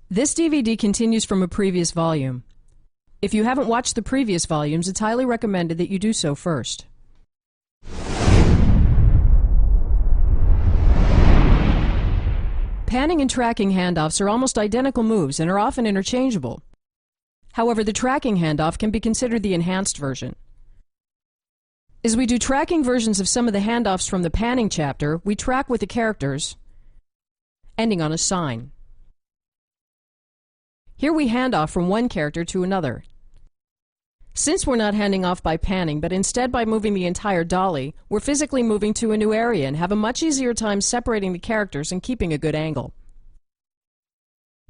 This DVD continues from a previous volume. If you haven't watched the previous volumes, it's highly recommended that you do so first. Panning and tracking handoffs are almost identical moves and are often interchangeable. However, the tracking handoff can be considered the enhanced version. As we do tracking versions of some of the handoffs from the panning chapter, we track with the characters, ending on a sign. Here we hand off from one character to another. Since we're not handing off by panning, but instead by moving the entire dolly, we're physically moving to a new area and have a much easier time separating the characters and keeping a good angle.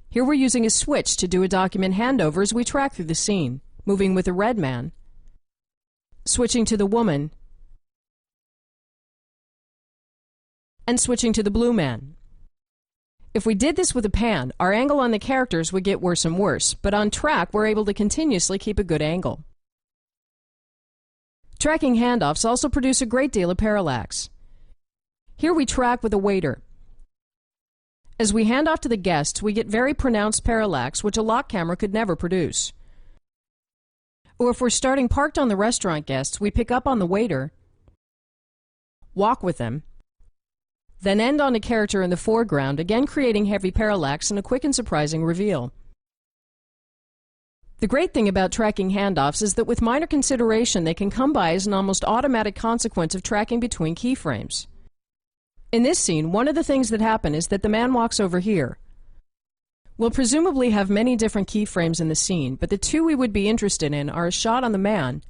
Here we're using a switch to do a document handover as we track through the scene, moving with the red man, switching to the woman, and switching to the blue man. If we did this with a pan, our angle on the characters would get worse and worse, but on track we're able to continuously keep a good angle. Tracking handoffs also produce a great deal of parallax. Here we track with a waiter. As we hand off to the guests, we get very pronounced parallax, which a lock camera could never produce. Or if we're starting parked on the restaurant guests, we pick up on the waiter, walk with them, then end on a character in the foreground, again creating heavy parallax and a quick and surprising reveal. The great thing about tracking handoffs is that with minor consideration they can come by as an almost automatic consequence of tracking between keyframes. In this scene, one of the things that happen is that the man walks over here. We'll presumably have many different keyframes in the scene, but the two we would be interested in are a shot on the man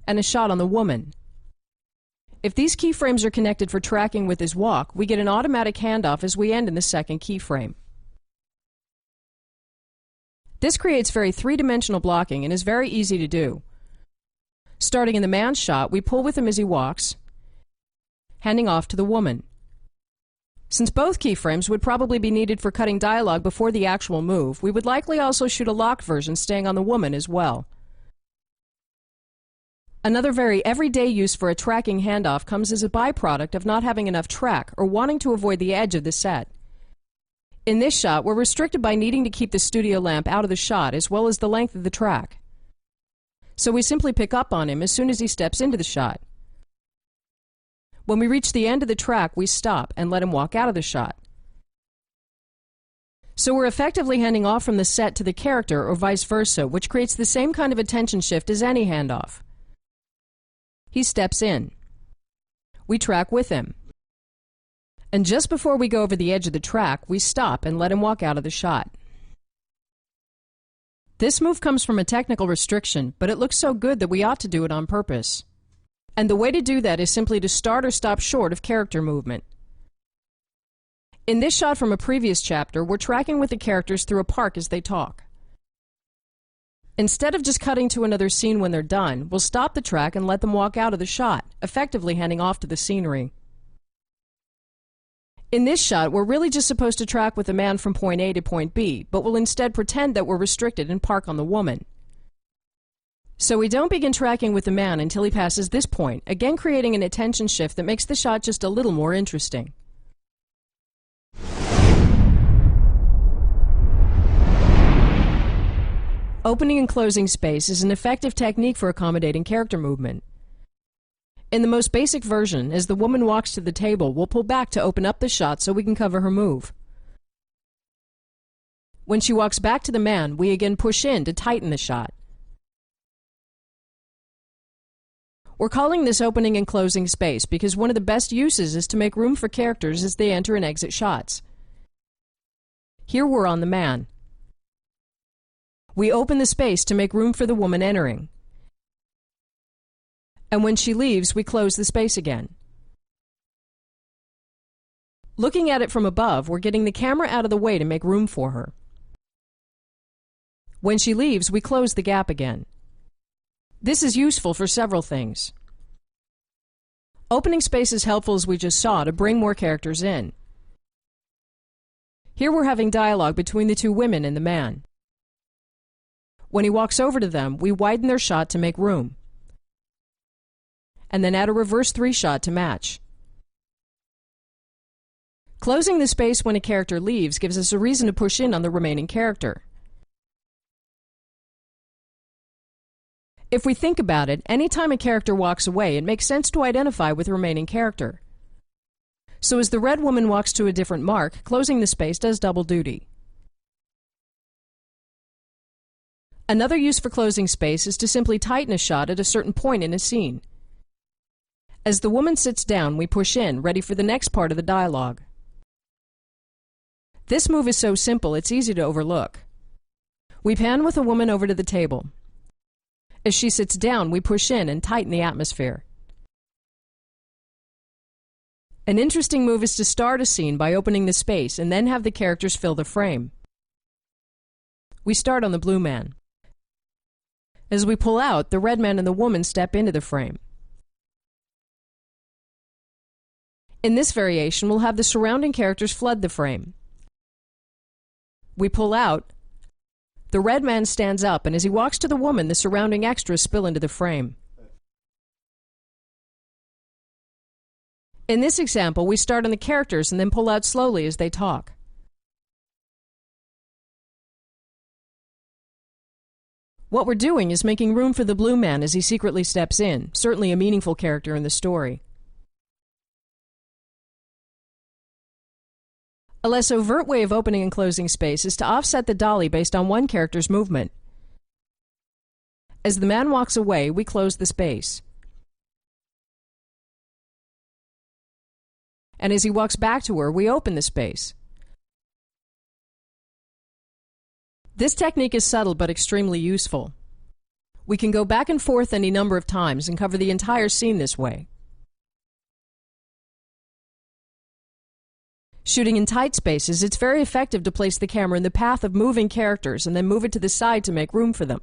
and a shot on the woman. If these keyframes are connected for tracking with his walk, we get an automatic handoff as we end in the second keyframe. This creates very three-dimensional blocking and is very easy to do. Starting in the man's shot, we pull with him as he walks, handing off to the woman. Since both keyframes would probably be needed for cutting dialogue before the actual move, we would likely also shoot a locked version staying on the woman as well. Another very everyday use for a tracking handoff comes as a byproduct of not having enough track or wanting to avoid the edge of the set. In this shot, we're restricted by needing to keep the studio lamp out of the shot as well as the length of the track. So we simply pick up on him as soon as he steps into the shot. When we reach the end of the track, we stop and let him walk out of the shot. So we're effectively handing off from the set to the character or vice versa, which creates the same kind of attention shift as any handoff. He steps in. We track with him. And just before we go over the edge of the track, we stop and let him walk out of the shot. This move comes from a technical restriction, but it looks so good that we ought to do it on purpose. And the way to do that is simply to start or stop short of character movement. In this shot from a previous chapter, we're tracking with the characters through a park as they talk. Instead of just cutting to another scene when they're done, we'll stop the track and let them walk out of the shot, effectively handing off to the scenery. In this shot, we're really just supposed to track with the man from point A to point B, but we'll instead pretend that we're restricted and park on the woman. So we don't begin tracking with the man until he passes this point, again creating an attention shift that makes the shot just a little more interesting. Opening and closing space is an effective technique for accommodating character movement. In the most basic version, as the woman walks to the table, we'll pull back to open up the shot so we can cover her move. When she walks back to the man, we again push in to tighten the shot. We're calling this opening and closing space because one of the best uses is to make room for characters as they enter and exit shots. Here we're on the man. We open the space to make room for the woman entering. And when she leaves, we close the space again. Looking at it from above, we're getting the camera out of the way to make room for her. When she leaves, we close the gap again. This is useful for several things. Opening space is helpful, as we just saw, to bring more characters in. Here we're having dialogue between the two women and the man. When he walks over to them, we widen their shot to make room, and then add a reverse 3 shot to match. Closing the space when a character leaves gives us a reason to push in on the remaining character. If we think about it, any time a character walks away, it makes sense to identify with the remaining character. So as the red woman walks to a different mark, closing the space does double duty. Another use for closing space is to simply tighten a shot at a certain point in a scene. As the woman sits down, we push in, ready for the next part of the dialogue. This move is so simple, it's easy to overlook. We pan with a woman over to the table. As she sits down, we push in and tighten the atmosphere. An interesting move is to start a scene by opening the space and then have the characters fill the frame. We start on the blue man. As we pull out, the red man and the woman step into the frame. In this variation, we'll have the surrounding characters flood the frame. We pull out. The red man stands up, and as he walks to the woman, the surrounding extras spill into the frame. In this example, we start on the characters and then pull out slowly as they talk. What we're doing is making room for the blue man as he secretly steps in, certainly a meaningful character in the story. A less overt way of opening and closing space is to offset the dolly based on one character's movement. As the man walks away, we close the space. And as he walks back to her, we open the space. This technique is subtle but extremely useful. We can go back and forth any number of times and cover the entire scene this way. Shooting in tight spaces, it's very effective to place the camera in the path of moving characters and then move it to the side to make room for them.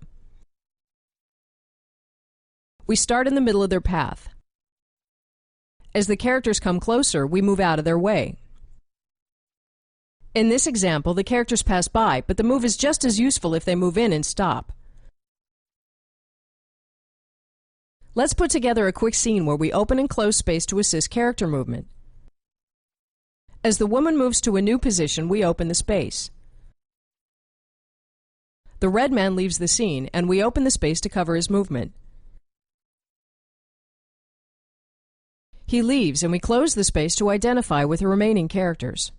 We start in the middle of their path. As the characters come closer, we move out of their way. In this example, the characters pass by, but the move is just as useful if they move in and stop. Let's put together a quick scene where we open and close space to assist character movement. As the woman moves to a new position, we open the space. The red man leaves the scene, and we open the space to cover his movement. He leaves, and we close the space to identify with the remaining characters.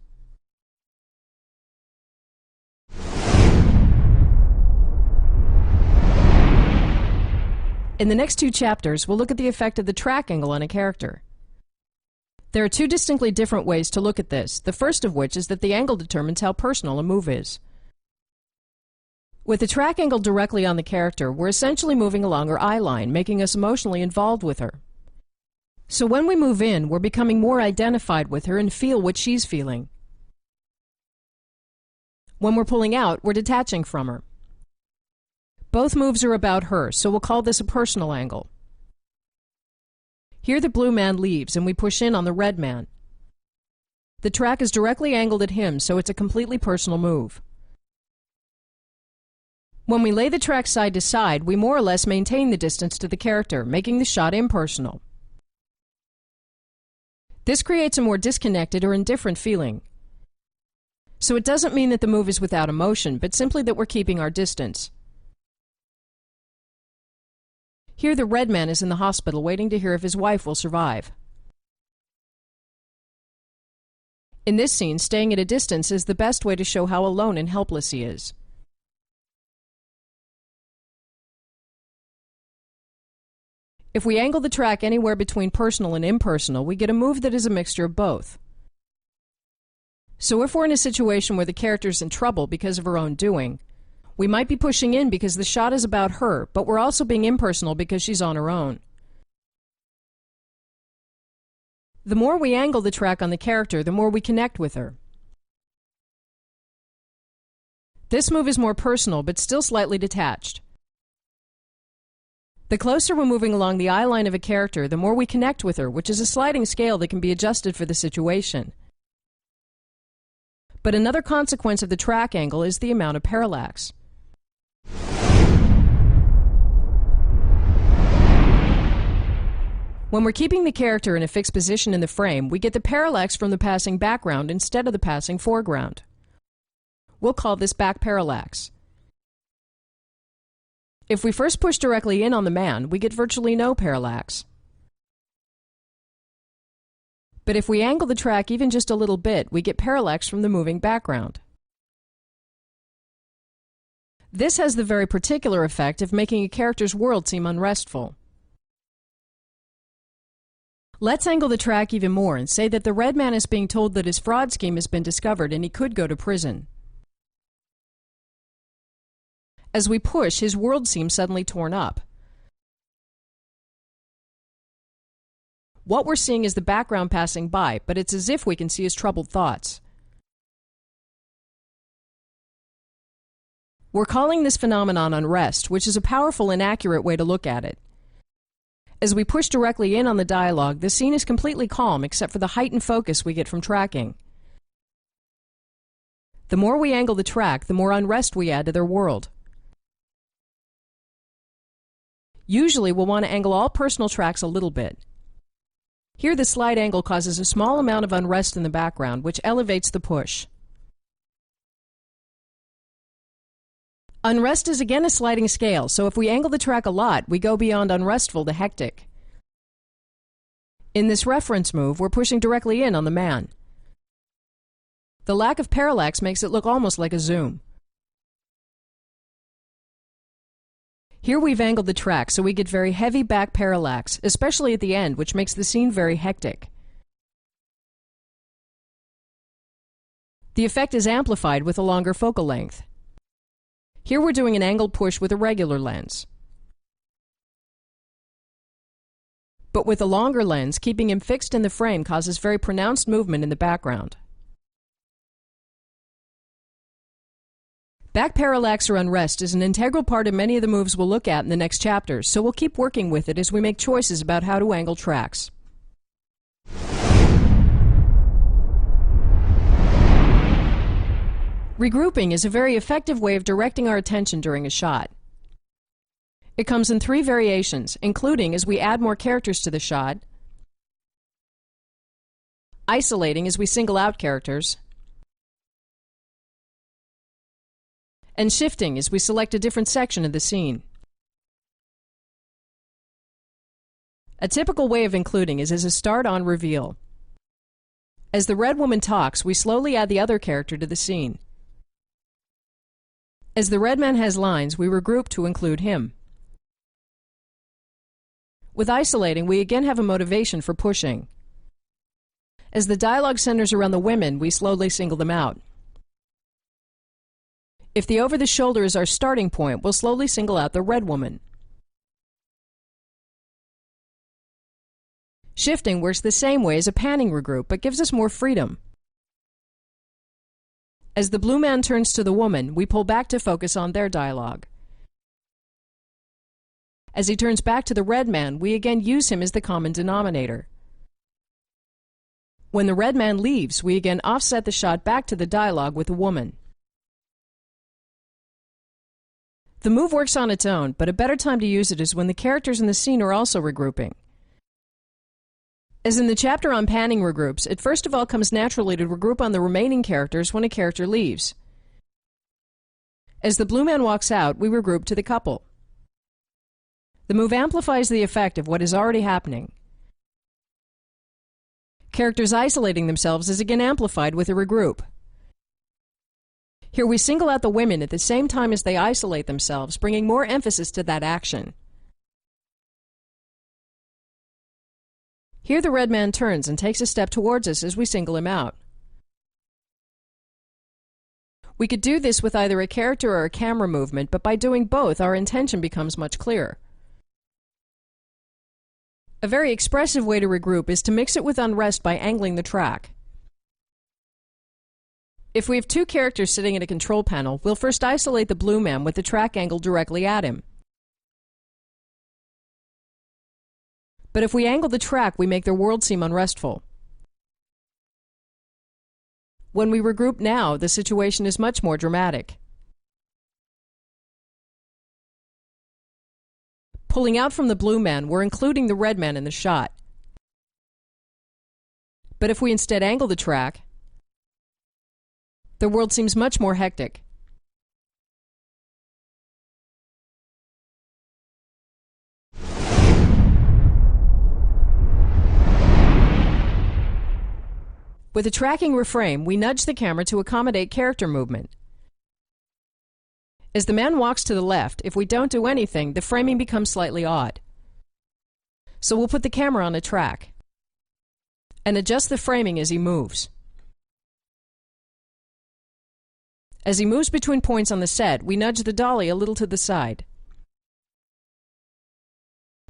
In the next two chapters, we'll look at the effect of the track angle on a character. There are two distinctly different ways to look at this, the first of which is that the angle determines how personal a move is. With the track angle directly on the character, we're essentially moving along her eye line, making us emotionally involved with her. So when we move in, we're becoming more identified with her and feel what she's feeling. When we're pulling out, we're detaching from her. Both moves are about her, so we'll call this a personal angle. Here the blue man leaves, and we push in on the red man. The track is directly angled at him, so it's a completely personal move. When we lay the track side to side, we more or less maintain the distance to the character, making the shot impersonal. This creates a more disconnected or indifferent feeling. So it doesn't mean that the move is without emotion, but simply that we're keeping our distance. Here the red man is in the hospital waiting to hear if his wife will survive. In this scene, staying at a distance is the best way to show how alone and helpless he is. If we angle the track anywhere between personal and impersonal, we get a move that is a mixture of both. So if we're in a situation where the character's in trouble because of her own doing, we might be pushing in because the shot is about her, but we're also being impersonal because she's on her own. The more we angle the track on the character, the more we connect with her. This move is more personal, but still slightly detached. The closer we're moving along the eye line of a character, the more we connect with her, which is a sliding scale that can be adjusted for the situation. But another consequence of the track angle is the amount of parallax. When we're keeping the character in a fixed position in the frame, we get the parallax from the passing background instead of the passing foreground. We'll call this back parallax. If we first push directly in on the man, we get virtually no parallax. But if we angle the track even just a little bit, we get parallax from the moving background. This has the very particular effect of making a character's world seem unrestful. Let's angle the track even more and say that the red man is being told that his fraud scheme has been discovered and he could go to prison. As we push, his world seems suddenly torn up. What we're seeing is the background passing by, but it's as if we can see his troubled thoughts. We're calling this phenomenon unrest, which is a powerful and accurate way to look at it. As we push directly in on the dialogue, the scene is completely calm except for the heightened focus we get from tracking. The more we angle the track, the more unrest we add to their world. Usually we'll want to angle all personal tracks a little bit. Here the slight angle causes a small amount of unrest in the background, which elevates the push. Unrest is again a sliding scale, so if we angle the track a lot, we go beyond unrestful to hectic. In this reference move, we're pushing directly in on the man. The lack of parallax makes it look almost like a zoom. Here we've angled the track so we get very heavy back parallax, especially at the end, which makes the scene very hectic. The effect is amplified with a longer focal length. Here we're doing an angled push with a regular lens. But with a longer lens, keeping him fixed in the frame causes very pronounced movement in the background. Back parallax or unrest is an integral part of many of the moves we'll look at in the next chapters, so we'll keep working with it as we make choices about how to angle tracks. Regrouping is a very effective way of directing our attention during a shot. It comes in 3 variations, including as we add more characters to the shot, isolating as we single out characters, and shifting as we select a different section of the scene. A typical way of including is as a start-on reveal. As the red woman talks, we slowly add the other character to the scene. As the red man has lines, we regroup to include him. With isolating, we again have a motivation for pushing. As the dialogue centers around the women, we slowly single them out. If the over-the-shoulder is our starting point, we'll slowly single out the red woman. Shifting works the same way as a panning regroup, but gives us more freedom. As the blue man turns to the woman, we pull back to focus on their dialogue. As he turns back to the red man, we again use him as the common denominator. When the red man leaves, we again offset the shot back to the dialogue with the woman. The move works on its own, but a better time to use it is when the characters in the scene are also regrouping. As in the chapter on panning regroups, it first of all comes naturally to regroup on the remaining characters when a character leaves. As the blue man walks out, we regroup to the couple. The move amplifies the effect of what is already happening. Characters isolating themselves is again amplified with a regroup. Here we single out the women at the same time as they isolate themselves, bringing more emphasis to that action. Here the red man turns and takes a step towards us as we single him out. We could do this with either a character or a camera movement, but by doing both, our intention becomes much clearer. A very expressive way to regroup is to mix it with unrest by angling the track. If we have 2 characters sitting at a control panel, we'll first isolate the blue man with the track angled directly at him. But if we angle the track, we make their world seem unrestful. When we regroup now, the situation is much more dramatic. Pulling out from the blue man, we're including the red man in the shot. But if we instead angle the track, the world seems much more hectic. With a tracking reframe, we nudge the camera to accommodate character movement. As the man walks to the left, if we don't do anything, the framing becomes slightly odd. So we'll put the camera on a track and adjust the framing as he moves. As he moves between points on the set, we nudge the dolly a little to the side.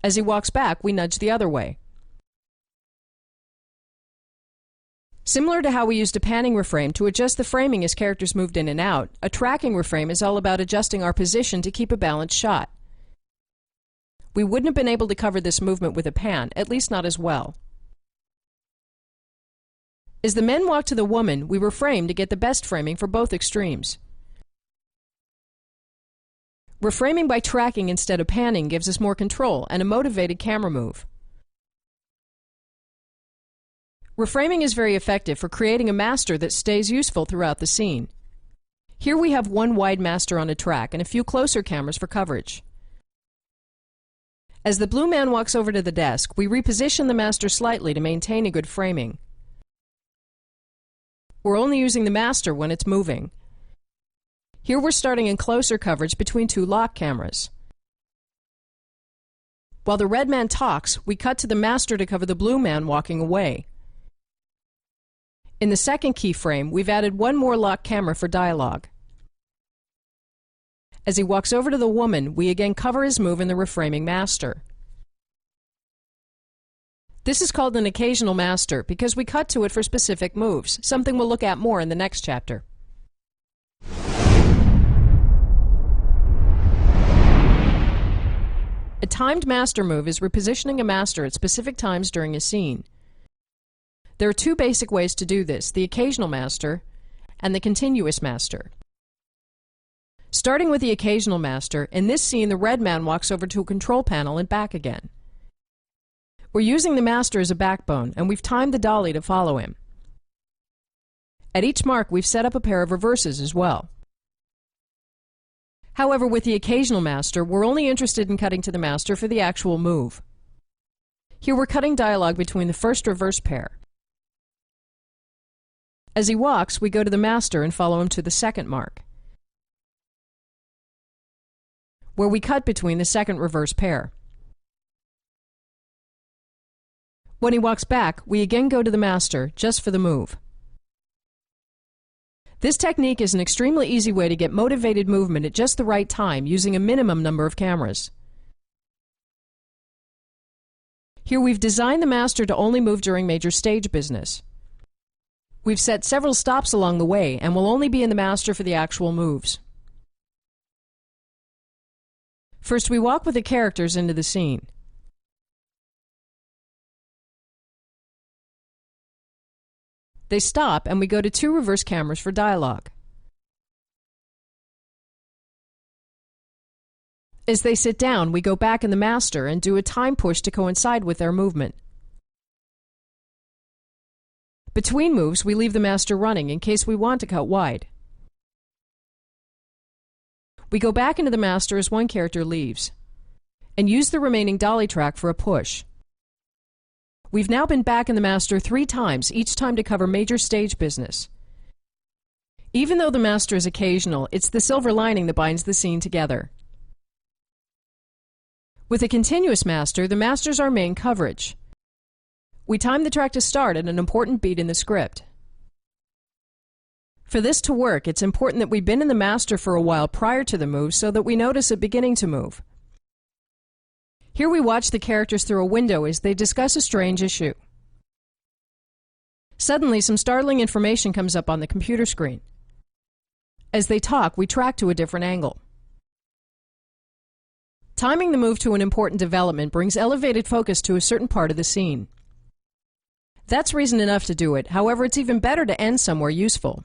As he walks back, we nudge the other way. Similar to how we used a panning reframe to adjust the framing as characters moved in and out, a tracking reframe is all about adjusting our position to keep a balanced shot. We wouldn't have been able to cover this movement with a pan, at least not as well. As the men walk to the woman, we reframe to get the best framing for both extremes. Reframing by tracking instead of panning gives us more control and a motivated camera move. Reframing is very effective for creating a master that stays useful throughout the scene. Here we have one wide master on a track and a few closer cameras for coverage. As the blue man walks over to the desk, we reposition the master slightly to maintain a good framing. We're only using the master when it's moving. Here we're starting in closer coverage between two lock cameras. While the red man talks, we cut to the master to cover the blue man walking away. In the second keyframe, we've added one more lock camera for dialogue. As he walks over to the woman, we again cover his move in the reframing master. This is called an occasional master because we cut to it for specific moves, something we'll look at more in the next chapter. A timed master move is repositioning a master at specific times during a scene. There are two basic ways to do this, the occasional master and the continuous master. Starting with the occasional master, in this scene the red man walks over to a control panel and back again. We're using the master as a backbone, and we've timed the dolly to follow him. At each mark we've set up a pair of reverses as well. However, with the occasional master, we're only interested in cutting to the master for the actual move. Here we're cutting dialogue between the first reverse pair. As he walks, we go to the master and follow him to the second mark, where we cut between the second reverse pair. When he walks back, we again go to the master, just for the move. This technique is an extremely easy way to get motivated movement at just the right time using a minimum number of cameras. Here we've designed the master to only move during major stage business. We've set several stops along the way and will only be in the master for the actual moves. First, we walk with the characters into the scene. They stop and we go to two reverse cameras for dialogue. As they sit down, we go back in the master and do a time push to coincide with their movement. Between moves, we leave the master running in case we want to cut wide. We go back into the master as one character leaves, and use the remaining dolly track for a push. We've now been back in the master 3 times, each time to cover major stage business. Even though the master is occasional, it's the silver lining that binds the scene together. With a continuous master, the master's our main coverage. We time the track to start at an important beat in the script. For this to work, it's important that we've been in the master for a while prior to the move so that we notice it beginning to move. Here we watch the characters through a window as they discuss a strange issue. Suddenly, some startling information comes up on the computer screen. As they talk, we track to a different angle. Timing the move to an important development brings elevated focus to a certain part of the scene. That's reason enough to do it, however, it's even better to end somewhere useful.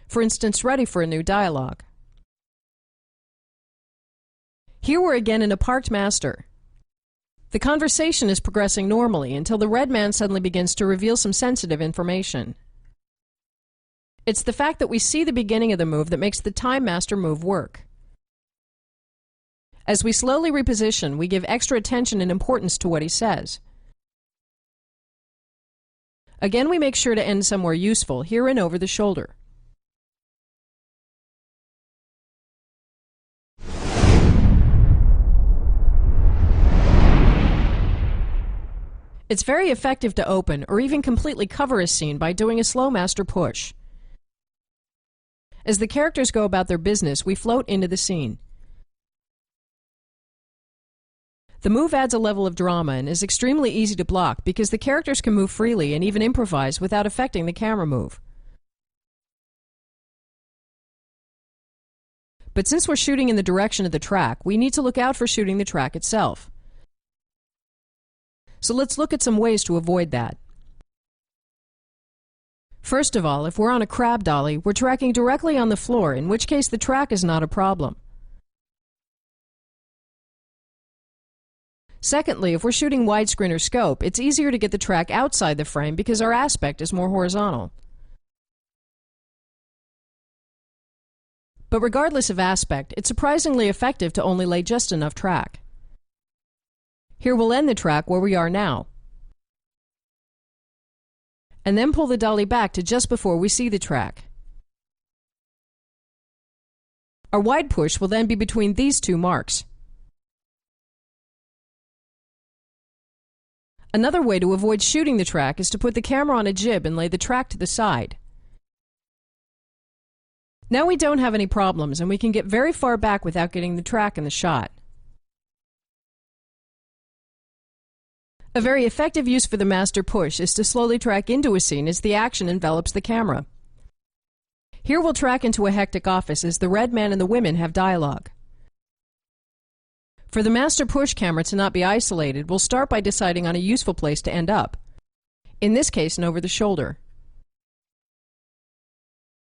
For instance, ready for a new dialogue. Here we're again in a parked master. The conversation is progressing normally until the red man suddenly begins to reveal some sensitive information. It's the fact that we see the beginning of the move that makes the Time Master move work. As we slowly reposition, we give extra attention and importance to what he says. Again, we make sure to end somewhere useful, here and over the shoulder. It's very effective to open or even completely cover a scene by doing a slow master push. As the characters go about their business, we float into the scene. The move adds a level of drama and is extremely easy to block because the characters can move freely and even improvise without affecting the camera move. But since we're shooting in the direction of the track, we need to look out for shooting the track itself. So let's look at some ways to avoid that. First of all, if we're on a crab dolly, we're tracking directly on the floor, in which case the track is not a problem. Secondly, if we're shooting widescreen or scope, it's easier to get the track outside the frame because our aspect is more horizontal. But regardless of aspect, it's surprisingly effective to only lay just enough track. Here we'll end the track where we are now, and then pull the dolly back to just before we see the track. Our wide push will then be between these two marks. Another way to avoid shooting the track is to put the camera on a jib and lay the track to the side. Now we don't have any problems and we can get very far back without getting the track in the shot. A very effective use for the master push is to slowly track into a scene as the action envelops the camera. Here we'll track into a hectic office as the red man and the women have dialogue. For the master push camera to not be isolated, we'll start by deciding on a useful place to end up. In this case, an over the shoulder.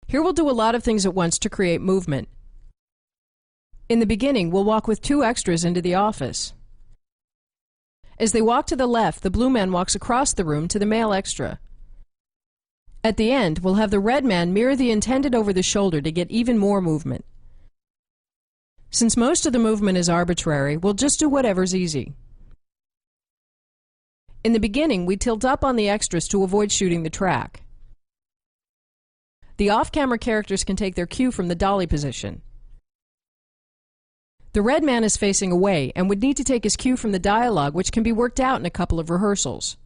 Here we'll do a lot of things at once to create movement. In the beginning, we'll walk with two extras into the office. As they walk to the left, the blue man walks across the room to the male extra. At the end, we'll have the red man mirror the intended over the shoulder to get even more movement. Since most of the movement is arbitrary, we'll just do whatever's easy. In the beginning, we tilt up on the extras to avoid shooting the track. The off-camera characters can take their cue from the dolly position. The red man is facing away and would need to take his cue from the dialogue, which can be worked out in a couple of rehearsals.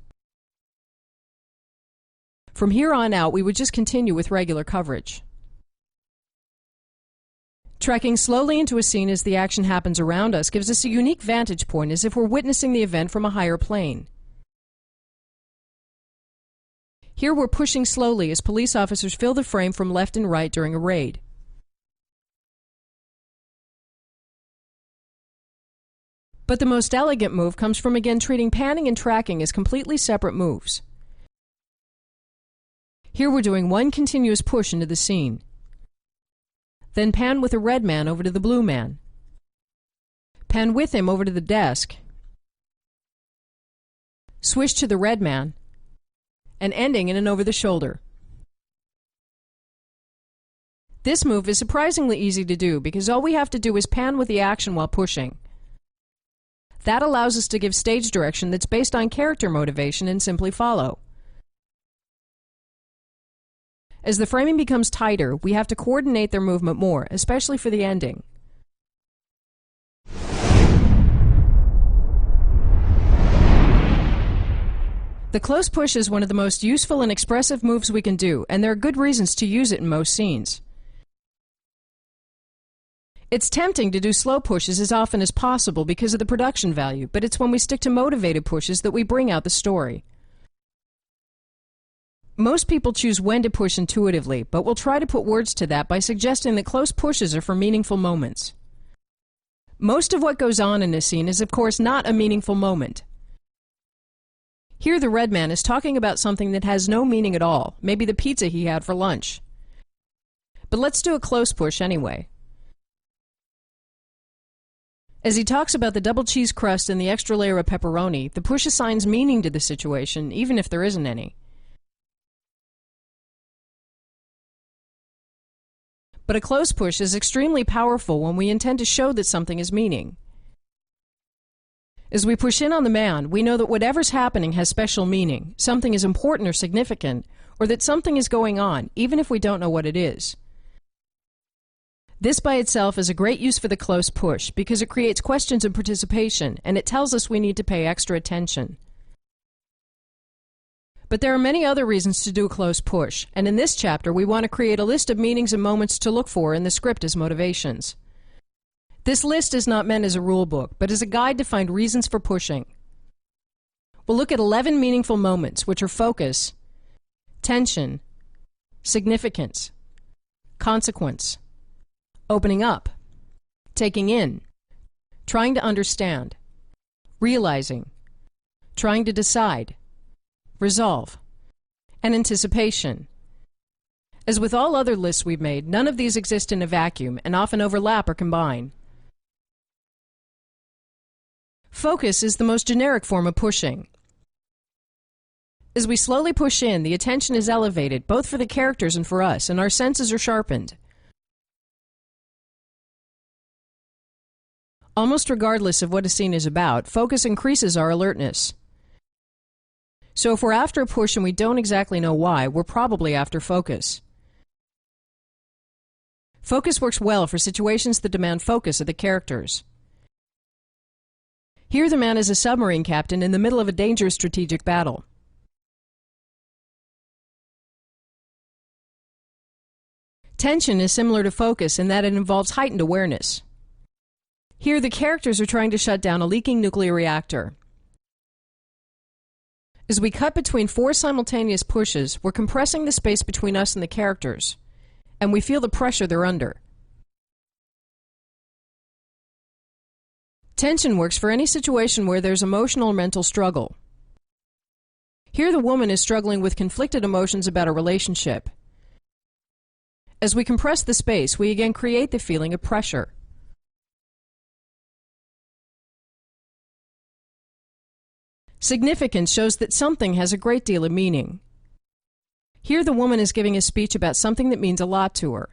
From here on out, we would just continue with regular coverage. Tracking slowly into a scene as the action happens around us gives us a unique vantage point as if we're witnessing the event from a higher plane. Here we're pushing slowly as police officers fill the frame from left and right during a raid. But the most elegant move comes from again treating panning and tracking as completely separate moves. Here we're doing one continuous push into the scene. Then pan with the red man over to the blue man. Pan with him over to the desk. Swish to the red man, and ending in an over the shoulder. This move is surprisingly easy to do because all we have to do is pan with the action while pushing. That allows us to give stage direction that's based on character motivation and simply follow. As the framing becomes tighter, we have to coordinate their movement more, especially for the ending. The close push is one of the most useful and expressive moves we can do, and there are good reasons to use it in most scenes. It's tempting to do slow pushes as often as possible because of the production value, but it's when we stick to motivated pushes that we bring out the story. Most people choose when to push intuitively, but we'll try to put words to that by suggesting that close pushes are for meaningful moments. Most of what goes on in a scene is, of course, not a meaningful moment. Here the red man is talking about something that has no meaning at all, maybe the pizza he had for lunch. But let's do a close push anyway. As he talks about the double cheese crust and the extra layer of pepperoni, the push assigns meaning to the situation, even if there isn't any. But a close push is extremely powerful when we intend to show that something has meaning. As we push in on the man, we know that whatever's happening has special meaning, something is important or significant, or that something is going on, even if we don't know what it is. This by itself is a great use for the close push because it creates questions and participation, and it tells us we need to pay extra attention. But there are many other reasons to do a close push, and in this chapter we want to create a list of meanings and moments to look for in the script as motivations. This list is not meant as a rule book, but as a guide to find reasons for pushing. We'll look at 11 meaningful moments, which are focus, tension, significance, consequence, opening up, taking in, trying to understand, realizing, trying to decide, resolve, and anticipation. As with all other lists we've made, none of these exist in a vacuum and often overlap or combine. Focus is the most generic form of pushing. As we slowly push in, the attention is elevated, both for the characters and for us, and our senses are sharpened. Almost regardless of what a scene is about, focus increases our alertness. So if we're after a push and we don't exactly know why, we're probably after focus. Focus works well for situations that demand focus of the characters. Here the man is a submarine captain in the middle of a dangerous strategic battle. Tension is similar to focus in that it involves heightened awareness. Here the characters are trying to shut down a leaking nuclear reactor. As we cut between 4 simultaneous pushes, we're compressing the space between us and the characters, and we feel the pressure they're under. Tension works for any situation where there's emotional or mental struggle. Here the woman is struggling with conflicted emotions about a relationship. As we compress the space, we again create the feeling of pressure. Significance shows that something has a great deal of meaning. Here the woman is giving a speech about something that means a lot to her.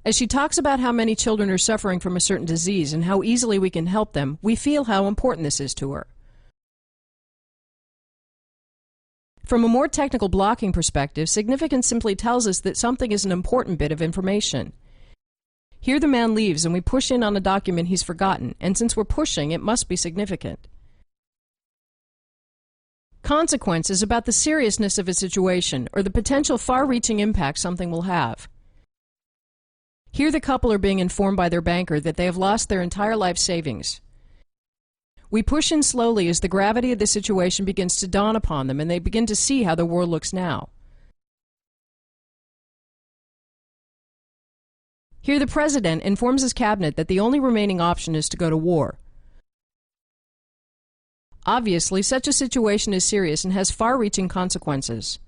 As she talks about how many children are suffering from a certain disease and how easily we can help them, we feel how important this is to her. From a more technical blocking perspective, significance simply tells us that something is an important bit of information. Here the man leaves and we push in on a document he's forgotten, and since we're pushing, it must be significant. Consequence is about the seriousness of a situation or the potential far-reaching impact something will have. Here the couple are being informed by their banker that they have lost their entire life savings. We push in slowly as the gravity of the situation begins to dawn upon them and they begin to see how the world looks now. Here the president informs his cabinet that the only remaining option is to go to war. Obviously, such a situation is serious and has far-reaching consequences.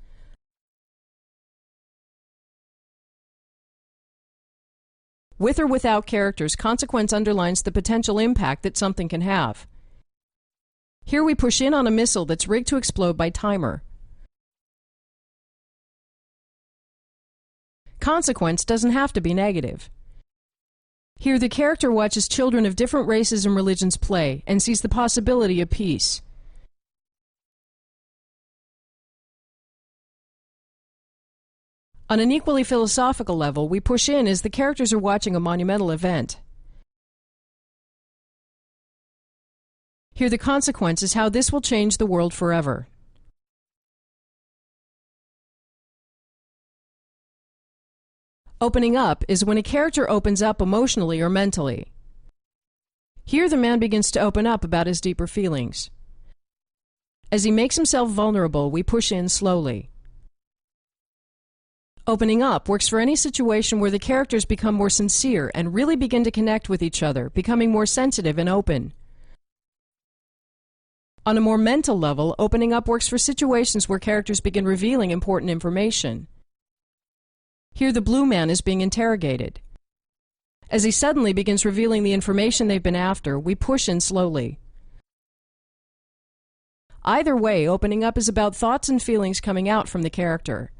With or without characters, consequence underlines the potential impact that something can have. Here we push in on a missile that's rigged to explode by timer. Consequence doesn't have to be negative. Here the character watches children of different races and religions play and sees the possibility of peace. On an equally philosophical level, we push in as the characters are watching a monumental event. Here the consequence is how this will change the world forever. Opening up is when a character opens up emotionally or mentally. Here the man begins to open up about his deeper feelings. As he makes himself vulnerable, we push in slowly. Opening up works for any situation where the characters become more sincere and really begin to connect with each other, becoming more sensitive and open. On a more mental level, opening up works for situations where characters begin revealing important information. Here the blue man is being interrogated. As he suddenly begins revealing the information they've been after, we push in slowly. Either way, opening up is about thoughts and feelings coming out from the character.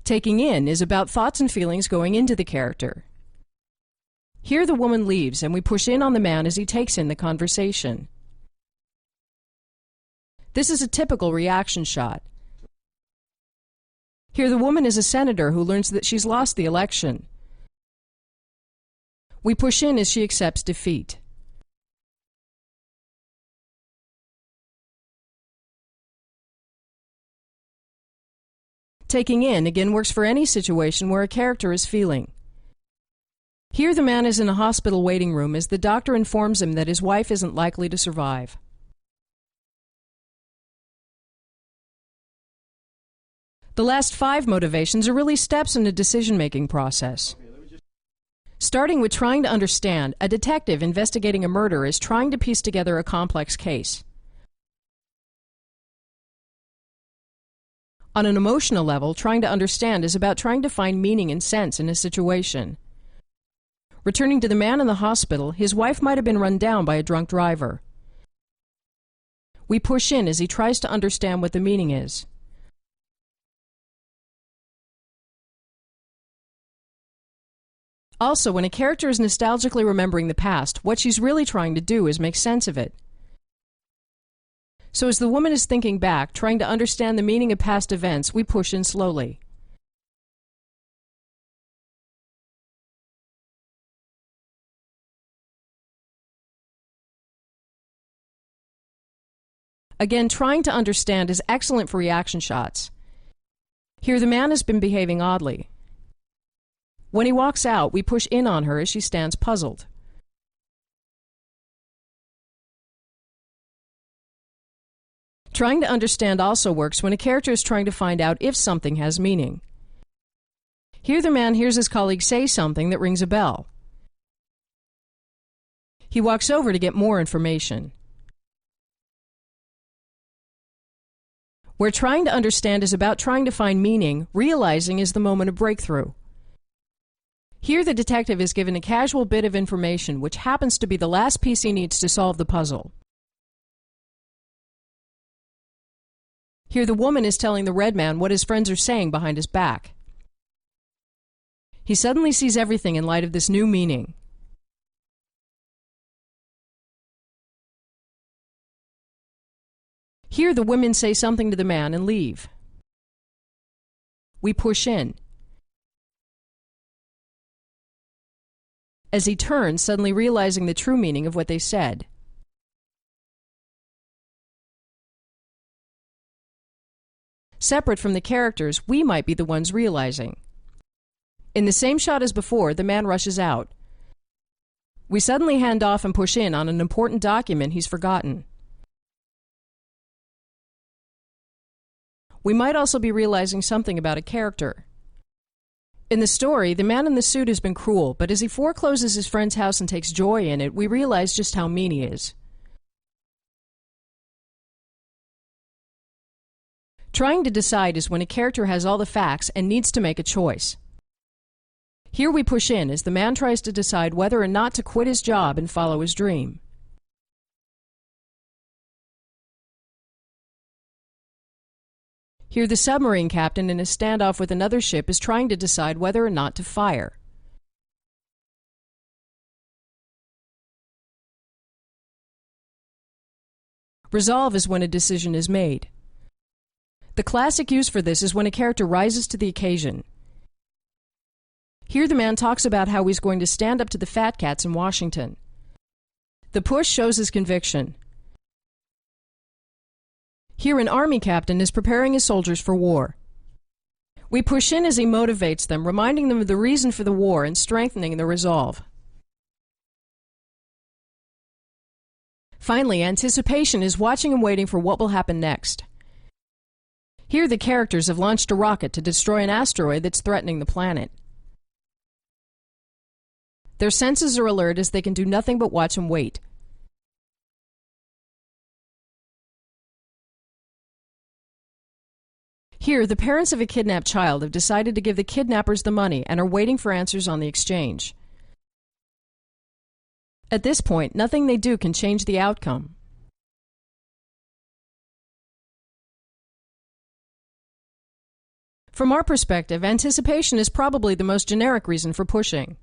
Taking in is about thoughts and feelings going into the character. Here the woman leaves, and we push in on the man as he takes in the conversation. This is a typical reaction shot. Here the woman is a senator who learns that she's lost the election. We push in as she accepts defeat. Taking in again works for any situation where a character is feeling. Here the man is in a hospital waiting room as the doctor informs him that his wife isn't likely to survive. The last 5 motivations are really steps in the decision-making process. Starting with trying to understand, a detective investigating a murder is trying to piece together a complex case. On an emotional level, trying to understand is about trying to find meaning and sense in a situation. Returning to the man in the hospital, his wife might have been run down by a drunk driver. We push in as he tries to understand what the meaning is. Also, when a character is nostalgically remembering the past, what she's really trying to do is make sense of it. So as the woman is thinking back, trying to understand the meaning of past events, we push in slowly. Again, trying to understand is excellent for reaction shots. Here the man has been behaving oddly. When he walks out, we push in on her as she stands puzzled. Trying to understand also works when a character is trying to find out if something has meaning. Here the man hears his colleague say something that rings a bell. He walks over to get more information. Where trying to understand is about trying to find meaning, realizing is the moment of breakthrough. Here the detective is given a casual bit of information which happens to be the last piece he needs to solve the puzzle. Here the woman is telling the red man what his friends are saying behind his back. He suddenly sees everything in light of this new meaning. Here the women say something to the man and leave. We push in. As he turns, suddenly realizing the true meaning of what they said. Separate from the characters, we might be the ones realizing. In the same shot as before, the man rushes out. We suddenly hand off and push in on an important document he's forgotten. We might also be realizing something about a character. In the story, the man in the suit has been cruel, but as he forecloses his friend's house and takes joy in it, we realize just how mean he is. Trying to decide is when a character has all the facts and needs to make a choice. Here we push in as the man tries to decide whether or not to quit his job and follow his dream. Here the submarine captain in a standoff with another ship is trying to decide whether or not to fire. Resolve is when a decision is made. The classic use for this is when a character rises to the occasion. Here the man talks about how he's going to stand up to the fat cats in Washington. The push shows his conviction. Here an army captain is preparing his soldiers for war. We push in as he motivates them, reminding them of the reason for the war and strengthening their resolve. Finally, anticipation is watching and waiting for what will happen next. Here the characters have launched a rocket to destroy an asteroid that's threatening the planet. Their senses are alert as they can do nothing but watch and wait. Here, the parents of a kidnapped child have decided to give the kidnappers the money and are waiting for answers on the exchange. At this point, nothing they do can change the outcome. From our perspective, anticipation is probably the most generic reason for pushing.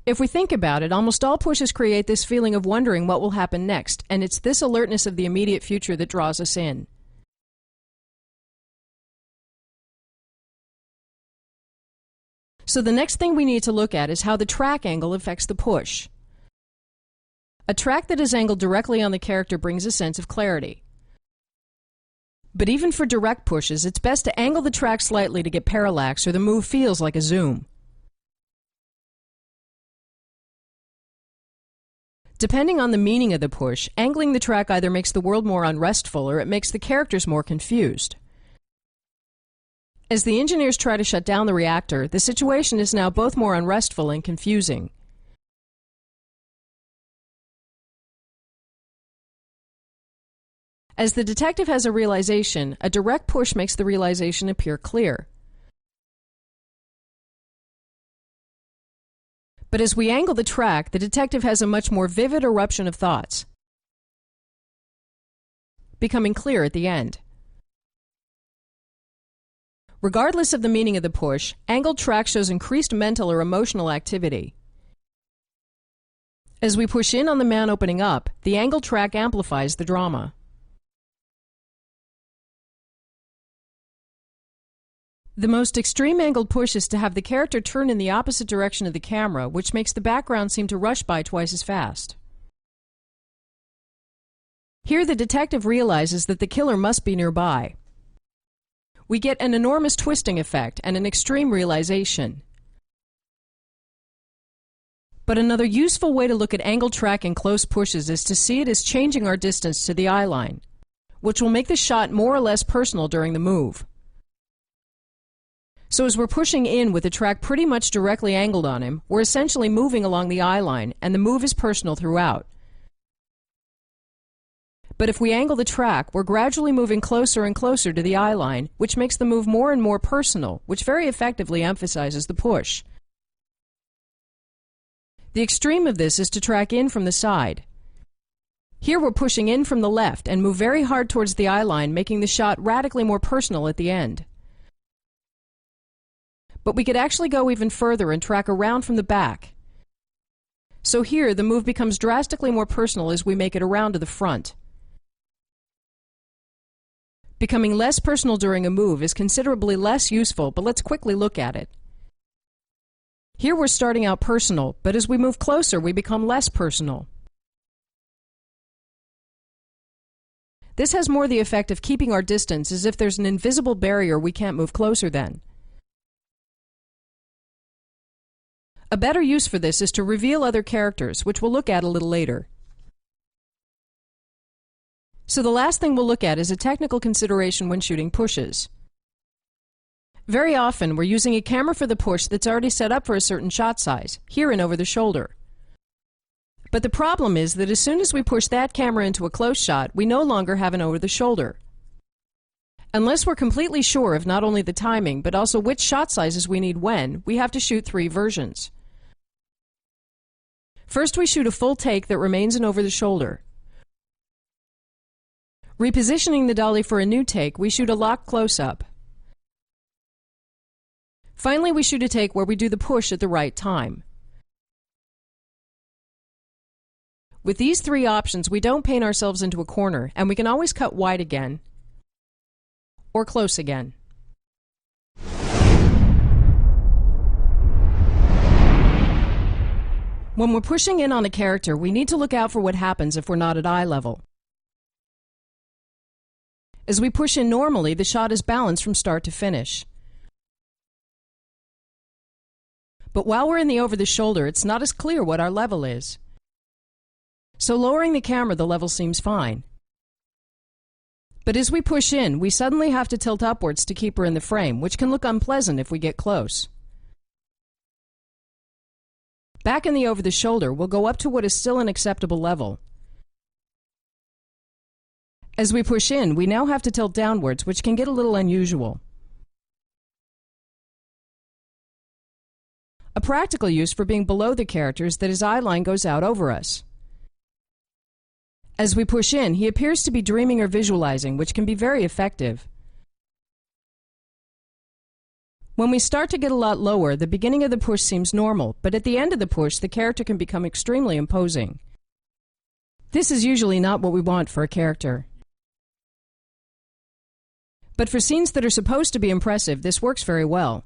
If we think about it, almost all pushes create this feeling of wondering what will happen next, and it's this alertness of the immediate future that draws us in. So the next thing we need to look at is how the track angle affects the push. A track that is angled directly on the character brings a sense of clarity. But even for direct pushes, it's best to angle the track slightly to get parallax, or the move feels like a zoom. Depending on the meaning of the push, angling the track either makes the world more unrestful or it makes the characters more confused. As the engineers try to shut down the reactor, the situation is now both more unrestful and confusing. As the detective has a realization, a direct push makes the realization appear clear. But as we angle the track, the detective has a much more vivid eruption of thoughts, becoming clear at the end. Regardless of the meaning of the push, angled track shows increased mental or emotional activity. As we push in on the man opening up, the angled track amplifies the drama. The most extreme angled push is to have the character turn in the opposite direction of the camera, which makes the background seem to rush by twice as fast. Here the detective realizes that the killer must be nearby. We get an enormous twisting effect and an extreme realization. But another useful way to look at angled track in close pushes is to see it as changing our distance to the eye line, which will make the shot more or less personal during the move. So as we're pushing in with the track pretty much directly angled on him, we're essentially moving along the eye line, and the move is personal throughout. But if we angle the track, we're gradually moving closer and closer to the eye line, which makes the move more and more personal, which very effectively emphasizes the push. The extreme of this is to track in from the side. Here we're pushing in from the left and move very hard towards the eye line, making the shot radically more personal at the end. But we could actually go even further and track around from the back. So here, the move becomes drastically more personal as we make it around to the front. Becoming less personal during a move is considerably less useful, but let's quickly look at it. Here we're starting out personal, but as we move closer, we become less personal. This has more the effect of keeping our distance, as if there's an invisible barrier we can't move closer than. A better use for this is to reveal other characters, which we'll look at a little later. So the last thing we'll look at is a technical consideration when shooting pushes. Very often we're using a camera for the push that's already set up for a certain shot size, here and over the shoulder. But the problem is that as soon as we push that camera into a close shot, we no longer have an over the shoulder. Unless we're completely sure of not only the timing, but also which shot sizes we need when, we have to shoot 3 versions. First, we shoot a full take that remains an over the shoulder. Repositioning the dolly for a new take, we shoot a locked close-up. Finally, we shoot a take where we do the push at the right time. With these 3 options, we don't paint ourselves into a corner, and we can always cut wide again, or close again. When we're pushing in on a character, we need to look out for what happens if we're not at eye level. As we push in normally, the shot is balanced from start to finish. But while we're in the over the shoulder, it's not as clear what our level is. So lowering the camera, the level seems fine. But as we push in, we suddenly have to tilt upwards to keep her in the frame, which can look unpleasant if we get close. Back in the over the shoulder, we'll go up to what is still an acceptable level. As we push in, we now have to tilt downwards, which can get a little unusual. A practical use for being below the character is that his eye line goes out over us. As we push in, he appears to be dreaming or visualizing, which can be very effective. When we start to get a lot lower, the beginning of the push seems normal, but at the end of the push, the character can become extremely imposing. This is usually not what we want for a character. But for scenes that are supposed to be impressive, this works very well.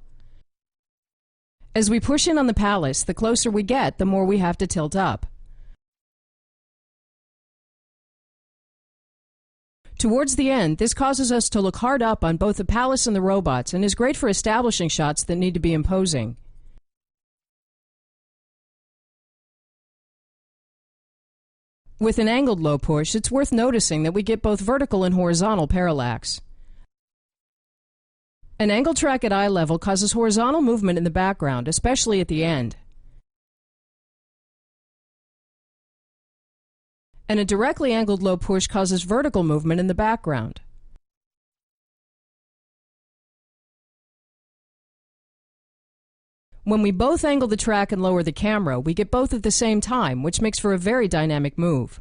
As we push in on the palace, the closer we get, the more we have to tilt up. Towards the end, this causes us to look hard up on both the palace and the robots, and is great for establishing shots that need to be imposing. With an angled low push, it's worth noticing that we get both vertical and horizontal parallax. An angled track at eye level causes horizontal movement in the background, especially at the end. And a directly angled low push causes vertical movement in the background. When we both angle the track and lower the camera, we get both at the same time, which makes for a very dynamic move.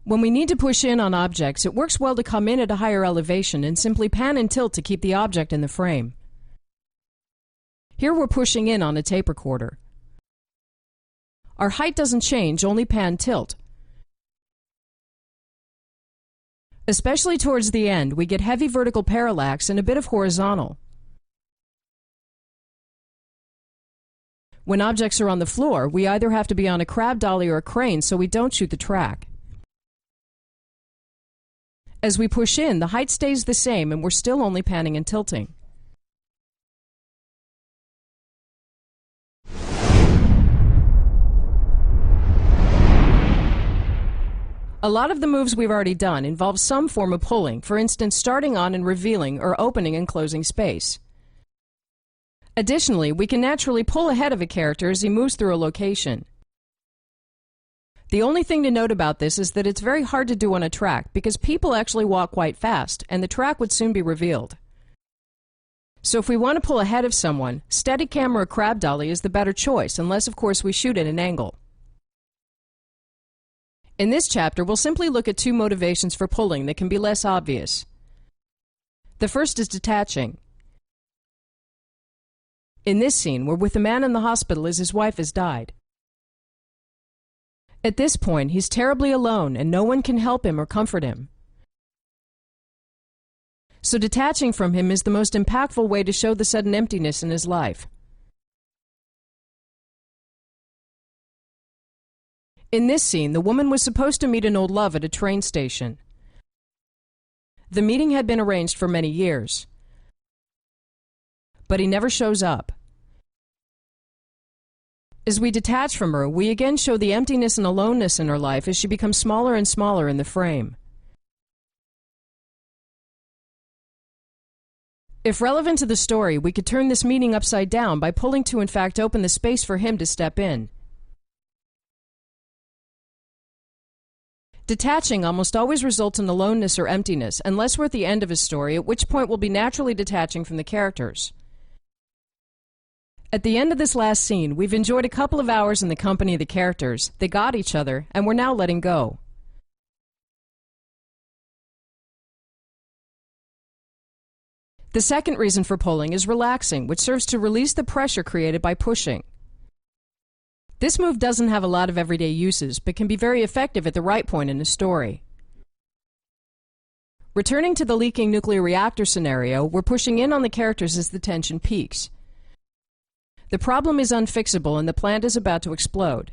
When we need to push in on objects, it works well to come in at a higher elevation and simply pan and tilt to keep the object in the frame. Here we're pushing in on a tape recorder. Our height doesn't change, only pan tilt. Especially towards the end, we get heavy vertical parallax and a bit of horizontal. When objects are on the floor, we either have to be on a crab dolly or a crane so we don't shoot the track. As we push in, the height stays the same and we're still only panning and tilting. A lot of the moves we've already done involve some form of pulling, for instance starting on and revealing or opening and closing space. Additionally, we can naturally pull ahead of a character as he moves through a location. The only thing to note about this is that it's very hard to do on a track because people actually walk quite fast and the track would soon be revealed. So if we want to pull ahead of someone, Steadicam or a crab dolly is the better choice, unless of course we shoot at an angle. In this chapter, we'll simply look at two motivations for pulling that can be less obvious. The first is detaching. In this scene, we're with a man in the hospital as his wife has died. At this point, he's terribly alone and no one can help him or comfort him. So detaching from him is the most impactful way to show the sudden emptiness in his life. In this scene, the woman was supposed to meet an old love at a train station. The meeting had been arranged for many years, but he never shows up. As we detach from her, we again show the emptiness and aloneness in her life as she becomes smaller and smaller in the frame. If relevant to the story, we could turn this meeting upside down by pulling to in fact open the space for him to step in. Detaching almost always results in aloneness or emptiness, unless we're at the end of a story, at which point we'll be naturally detaching from the characters. At the end of this last scene, we've enjoyed a couple of hours in the company of the characters, they got each other, and we're now letting go. The second reason for pulling is relaxing, which serves to release the pressure created by pushing. This move doesn't have a lot of everyday uses, but can be very effective at the right point in a story. Returning to the leaking nuclear reactor scenario, we're pushing in on the characters as the tension peaks. The problem is unfixable and the plant is about to explode.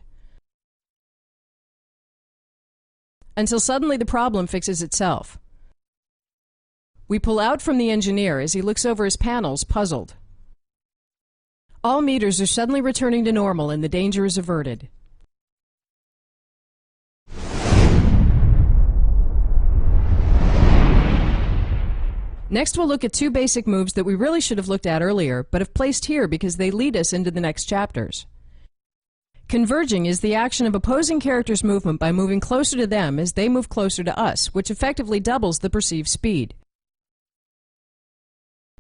Until suddenly the problem fixes itself. We pull out from the engineer as he looks over his panels, puzzled. All meters are suddenly returning to normal and the danger is averted. Next we'll look at two basic moves that we really should have looked at earlier, but have placed here because they lead us into the next chapters. Converging is the action of opposing characters' movement by moving closer to them as they move closer to us, which effectively doubles the perceived speed.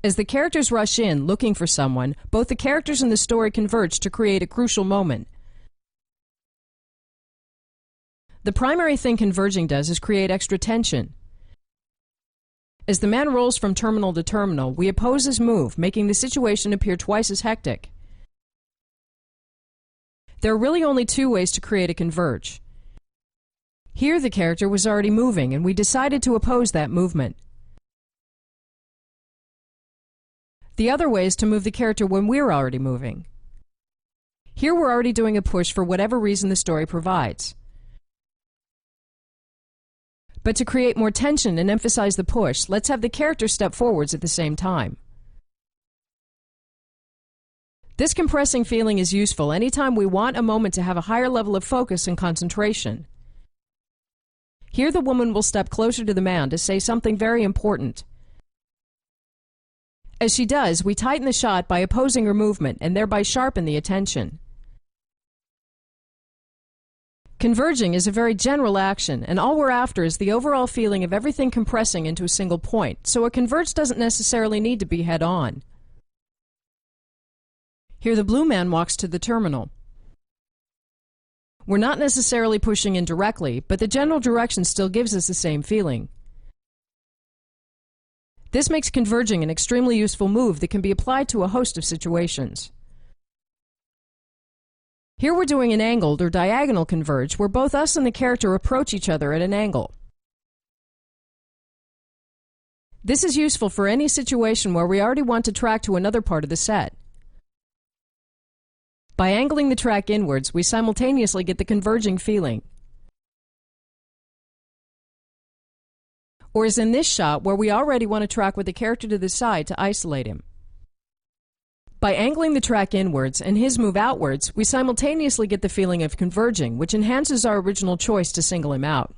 As the characters rush in, looking for someone, both the characters in the story converge to create a crucial moment. The primary thing converging does is create extra tension. As the man rolls from terminal to terminal, we oppose his move, making the situation appear twice as hectic. There are really only two ways to create a converge. Here the character was already moving, and we decided to oppose that movement. The other way is to move the character when we're already moving. Here we're already doing a push for whatever reason the story provides. But to create more tension and emphasize the push, let's have the character step forwards at the same time. This compressing feeling is useful anytime we want a moment to have a higher level of focus and concentration. Here the woman will step closer to the man to say something very important. As she does, we tighten the shot by opposing her movement and thereby sharpen the attention. Converging is a very general action, and all we're after is the overall feeling of everything compressing into a single point, so a converge doesn't necessarily need to be head-on. Here the blue man walks to the terminal. We're not necessarily pushing in directly, but the general direction still gives us the same feeling. This makes converging an extremely useful move that can be applied to a host of situations. Here we're doing an angled or diagonal converge where both us and the character approach each other at an angle. This is useful for any situation where we already want to track to another part of the set. By angling the track inwards, we simultaneously get the converging feeling. Or as in this shot where we already want to track with the character to the side to isolate him. By angling the track inwards and his move outwards, we simultaneously get the feeling of converging, which enhances our original choice to single him out.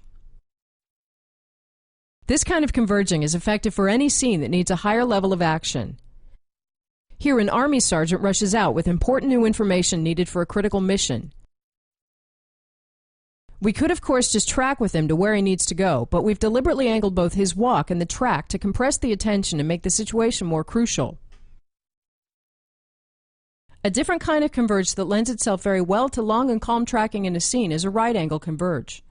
This kind of converging is effective for any scene that needs a higher level of action. Here an army sergeant rushes out with important new information needed for a critical mission. We could of course just track with him to where he needs to go, but we've deliberately angled both his walk and the track to compress the attention and make the situation more crucial. A different kind of converge that lends itself very well to long and calm tracking in a scene is a right angle converge.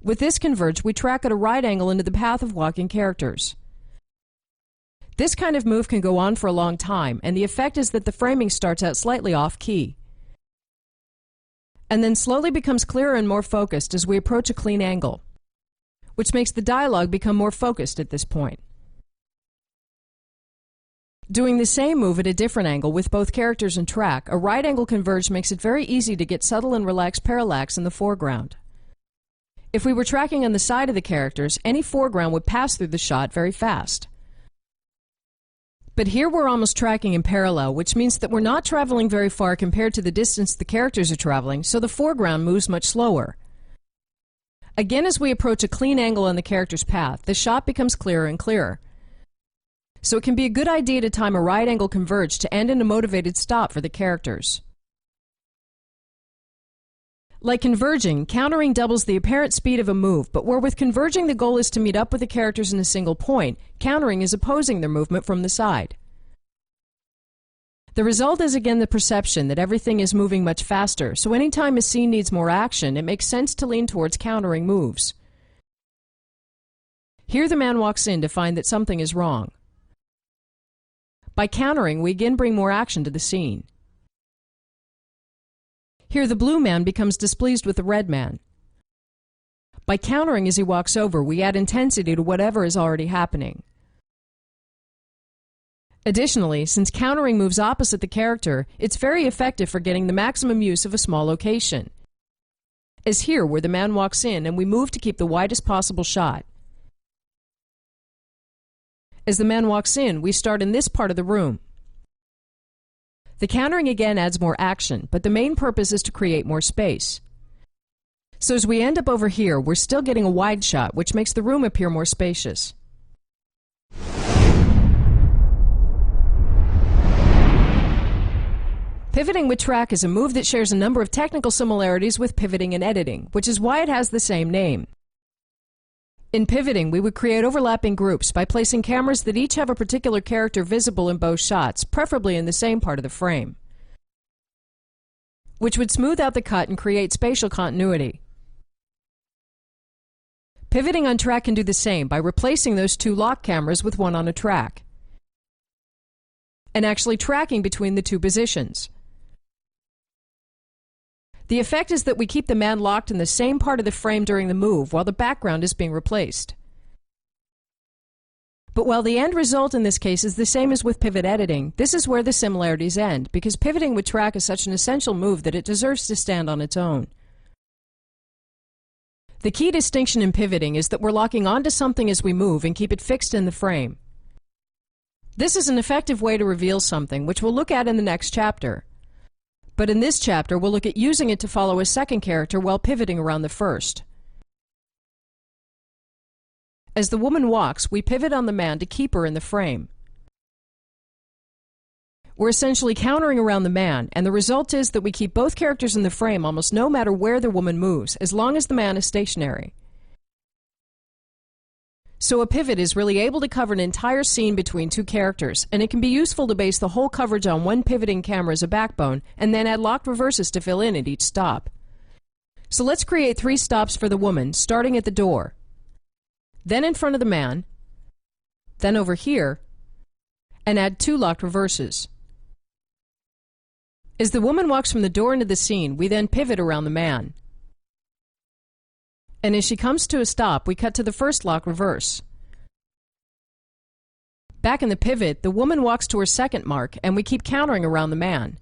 With this converge, we track at a right angle into the path of walking characters. This kind of move can go on for a long time, and the effect is that the framing starts out slightly off-key, and then slowly becomes clearer and more focused as we approach a clean angle, which makes the dialogue become more focused at this point. Doing the same move at a different angle with both characters and track, a right angle converge makes it very easy to get subtle and relaxed parallax in the foreground. If we were tracking on the side of the characters, any foreground would pass through the shot very fast. But here we're almost tracking in parallel, which means that we're not traveling very far compared to the distance the characters are traveling, so the foreground moves much slower. Again, as we approach a clean angle on the character's path, the shot becomes clearer and clearer. So it can be a good idea to time a right angle converge to end in a motivated stop for the characters. Like converging, countering doubles the apparent speed of a move, but where with converging the goal is to meet up with the characters in a single point, countering is opposing their movement from the side. The result is again the perception that everything is moving much faster, so anytime a scene needs more action, it makes sense to lean towards countering moves. Here the man walks in to find that something is wrong. By countering, we again bring more action to the scene. Here the blue man becomes displeased with the red man. By countering as he walks over, we add intensity to whatever is already happening. Additionally, since countering moves opposite the character, it's very effective for getting the maximum use of a small location. As here, where the man walks in and we move to keep the widest possible shot. As the man walks in, we start in this part of the room. The countering again adds more action, but the main purpose is to create more space. So as we end up over here, we're still getting a wide shot, which makes the room appear more spacious. Pivoting with track is a move that shares a number of technical similarities with pivoting and editing, which is why it has the same name. In pivoting, we would create overlapping groups by placing cameras that each have a particular character visible in both shots, preferably in the same part of the frame, which would smooth out the cut and create spatial continuity. Pivoting on track can do the same by replacing those two lock cameras with one on a track, and actually tracking between the two positions. The effect is that we keep the man locked in the same part of the frame during the move while the background is being replaced. But while the end result in this case is the same as with pivot editing, this is where the similarities end, because pivoting with track is such an essential move that it deserves to stand on its own. The key distinction in pivoting is that we're locking onto something as we move and keep it fixed in the frame. This is an effective way to reveal something, which we'll look at in the next chapter. But in this chapter, we'll look at using it to follow a second character while pivoting around the first. As the woman walks, we pivot on the man to keep her in the frame. We're essentially countering around the man, and the result is that we keep both characters in the frame almost no matter where the woman moves, as long as the man is stationary. So a pivot is really able to cover an entire scene between two characters, and it can be useful to base the whole coverage on one pivoting camera as a backbone, and then add locked reverses to fill in at each stop. So let's create 3 stops for the woman, starting at the door, then in front of the man, then over here, and add 2 locked reverses. As the woman walks from the door into the scene, we then pivot around the man. And as she comes to a stop, we cut to the first lock reverse. Back in the pivot, the woman walks to her second mark, and we keep countering around the man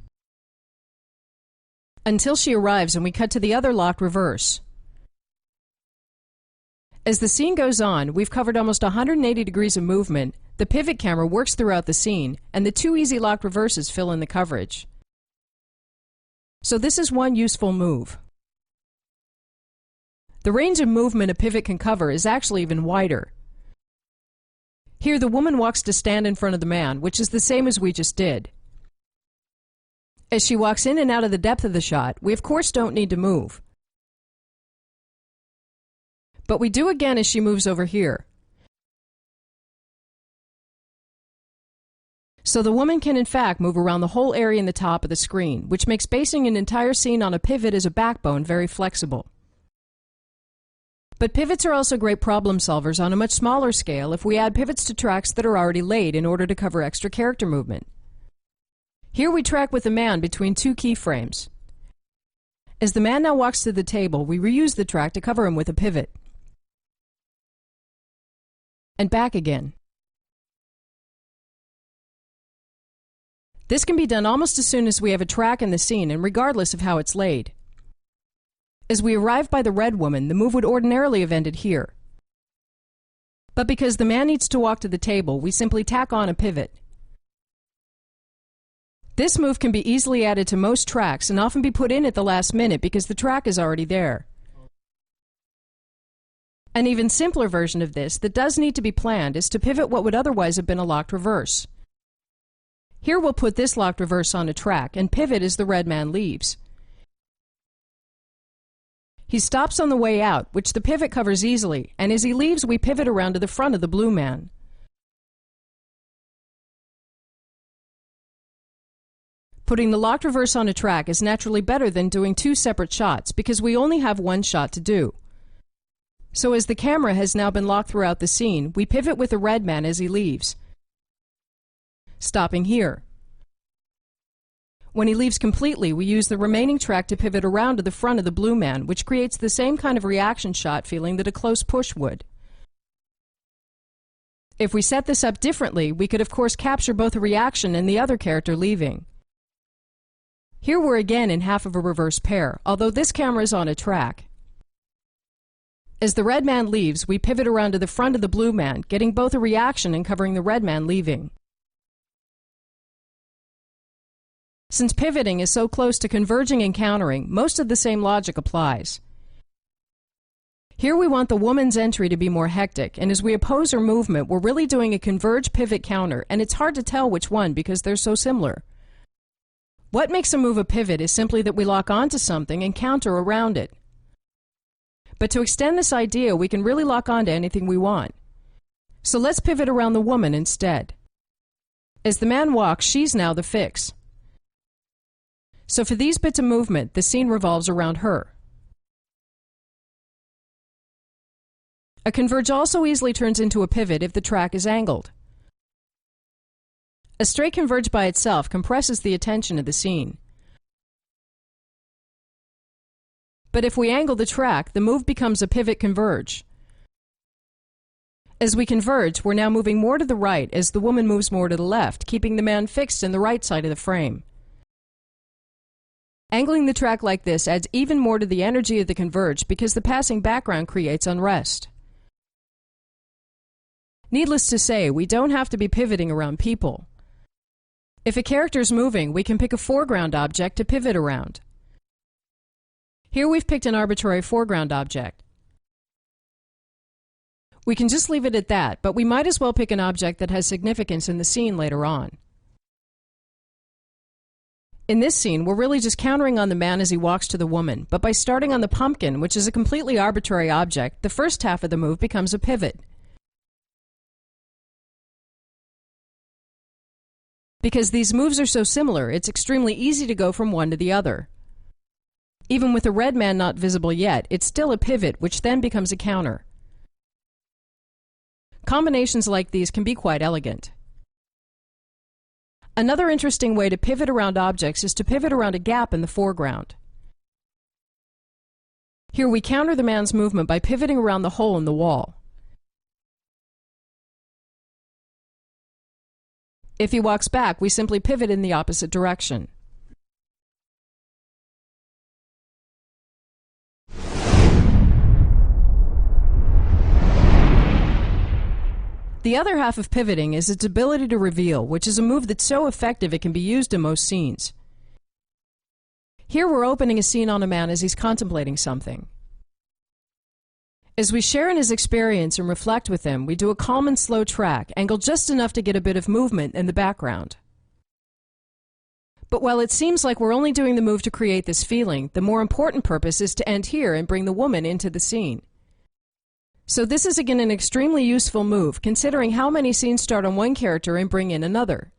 until she arrives, and we cut to the other locked reverse. As the scene goes on, we've covered almost 180 degrees of movement. The pivot camera works throughout the scene, and the 2 easy locked reverses fill in the coverage. So this is one useful move. The range of movement a pivot can cover is actually even wider. Here the woman walks to stand in front of the man, which is the same as we just did. As she walks in and out of the depth of the shot, we of course don't need to move. But we do again as she moves over here. So the woman can in fact move around the whole area in the top of the screen, which makes basing an entire scene on a pivot as a backbone very flexible. But pivots are also great problem solvers on a much smaller scale if we add pivots to tracks that are already laid in order to cover extra character movement. Here we track with the man between 2 keyframes. As the man now walks to the table, we reuse the track to cover him with a pivot. And back again. This can be done almost as soon as we have a track in the scene and regardless of how it's laid. As we arrive by the red woman, the move would ordinarily have ended here. But because the man needs to walk to the table, we simply tack on a pivot. This move can be easily added to most tracks and often be put in at the last minute because the track is already there. An even simpler version of this that does need to be planned is to pivot what would otherwise have been a locked reverse. Here we'll put this locked reverse on a track and pivot as the red man leaves. He stops on the way out, which the pivot covers easily, and as he leaves we pivot around to the front of the blue man. Putting the locked reverse on a track is naturally better than doing 2 separate shots because we only have 1 shot to do. So as the camera has now been locked throughout the scene, we pivot with the red man as he leaves, stopping here. When he leaves completely, we use the remaining track to pivot around to the front of the blue man, which creates the same kind of reaction shot feeling that a close push would. If we set this up differently, we could of course capture both a reaction and the other character leaving. Here we're again in half of a reverse pair, although this camera is on a track. As the red man leaves, we pivot around to the front of the blue man, getting both a reaction and covering the red man leaving. Since pivoting is so close to converging and countering, most of the same logic applies. Here we want the woman's entry to be more hectic, and as we oppose her movement, we're really doing a converge pivot counter, and it's hard to tell which one because they're so similar. What makes a move a pivot is simply that we lock onto something and counter around it. But to extend this idea, we can really lock onto anything we want. So let's pivot around the woman instead. As the man walks, she's now the fix. So for these bits of movement, the scene revolves around her. A converge also easily turns into a pivot if the track is angled. A straight converge by itself compresses the attention of the scene. But if we angle the track, the move becomes a pivot converge. As we converge, we're now moving more to the right as the woman moves more to the left, keeping the man fixed in the right side of the frame. Angling the track like this adds even more to the energy of the converge because the passing background creates unrest. Needless to say, we don't have to be pivoting around people. If a character is moving, we can pick a foreground object to pivot around. Here we've picked an arbitrary foreground object. We can just leave it at that, but we might as well pick an object that has significance in the scene later on. In this scene, we're really just countering on the man as he walks to the woman, but by starting on the pumpkin, which is a completely arbitrary object, the first half of the move becomes a pivot. Because these moves are so similar, it's extremely easy to go from one to the other. Even with the red man not visible yet, it's still a pivot, which then becomes a counter. Combinations like these can be quite elegant. Another interesting way to pivot around objects is to pivot around a gap in the foreground. Here we counter the man's movement by pivoting around the hole in the wall. If he walks back, we simply pivot in the opposite direction. The other half of pivoting is its ability to reveal, which is a move that's so effective it can be used in most scenes. Here we're opening a scene on a man as he's contemplating something. As we share in his experience and reflect with him, we do a calm and slow track, angled just enough to get a bit of movement in the background. But while it seems like we're only doing the move to create this feeling, the more important purpose is to end here and bring the woman into the scene. So this is again an extremely useful move, considering how many scenes start on one character and bring in another.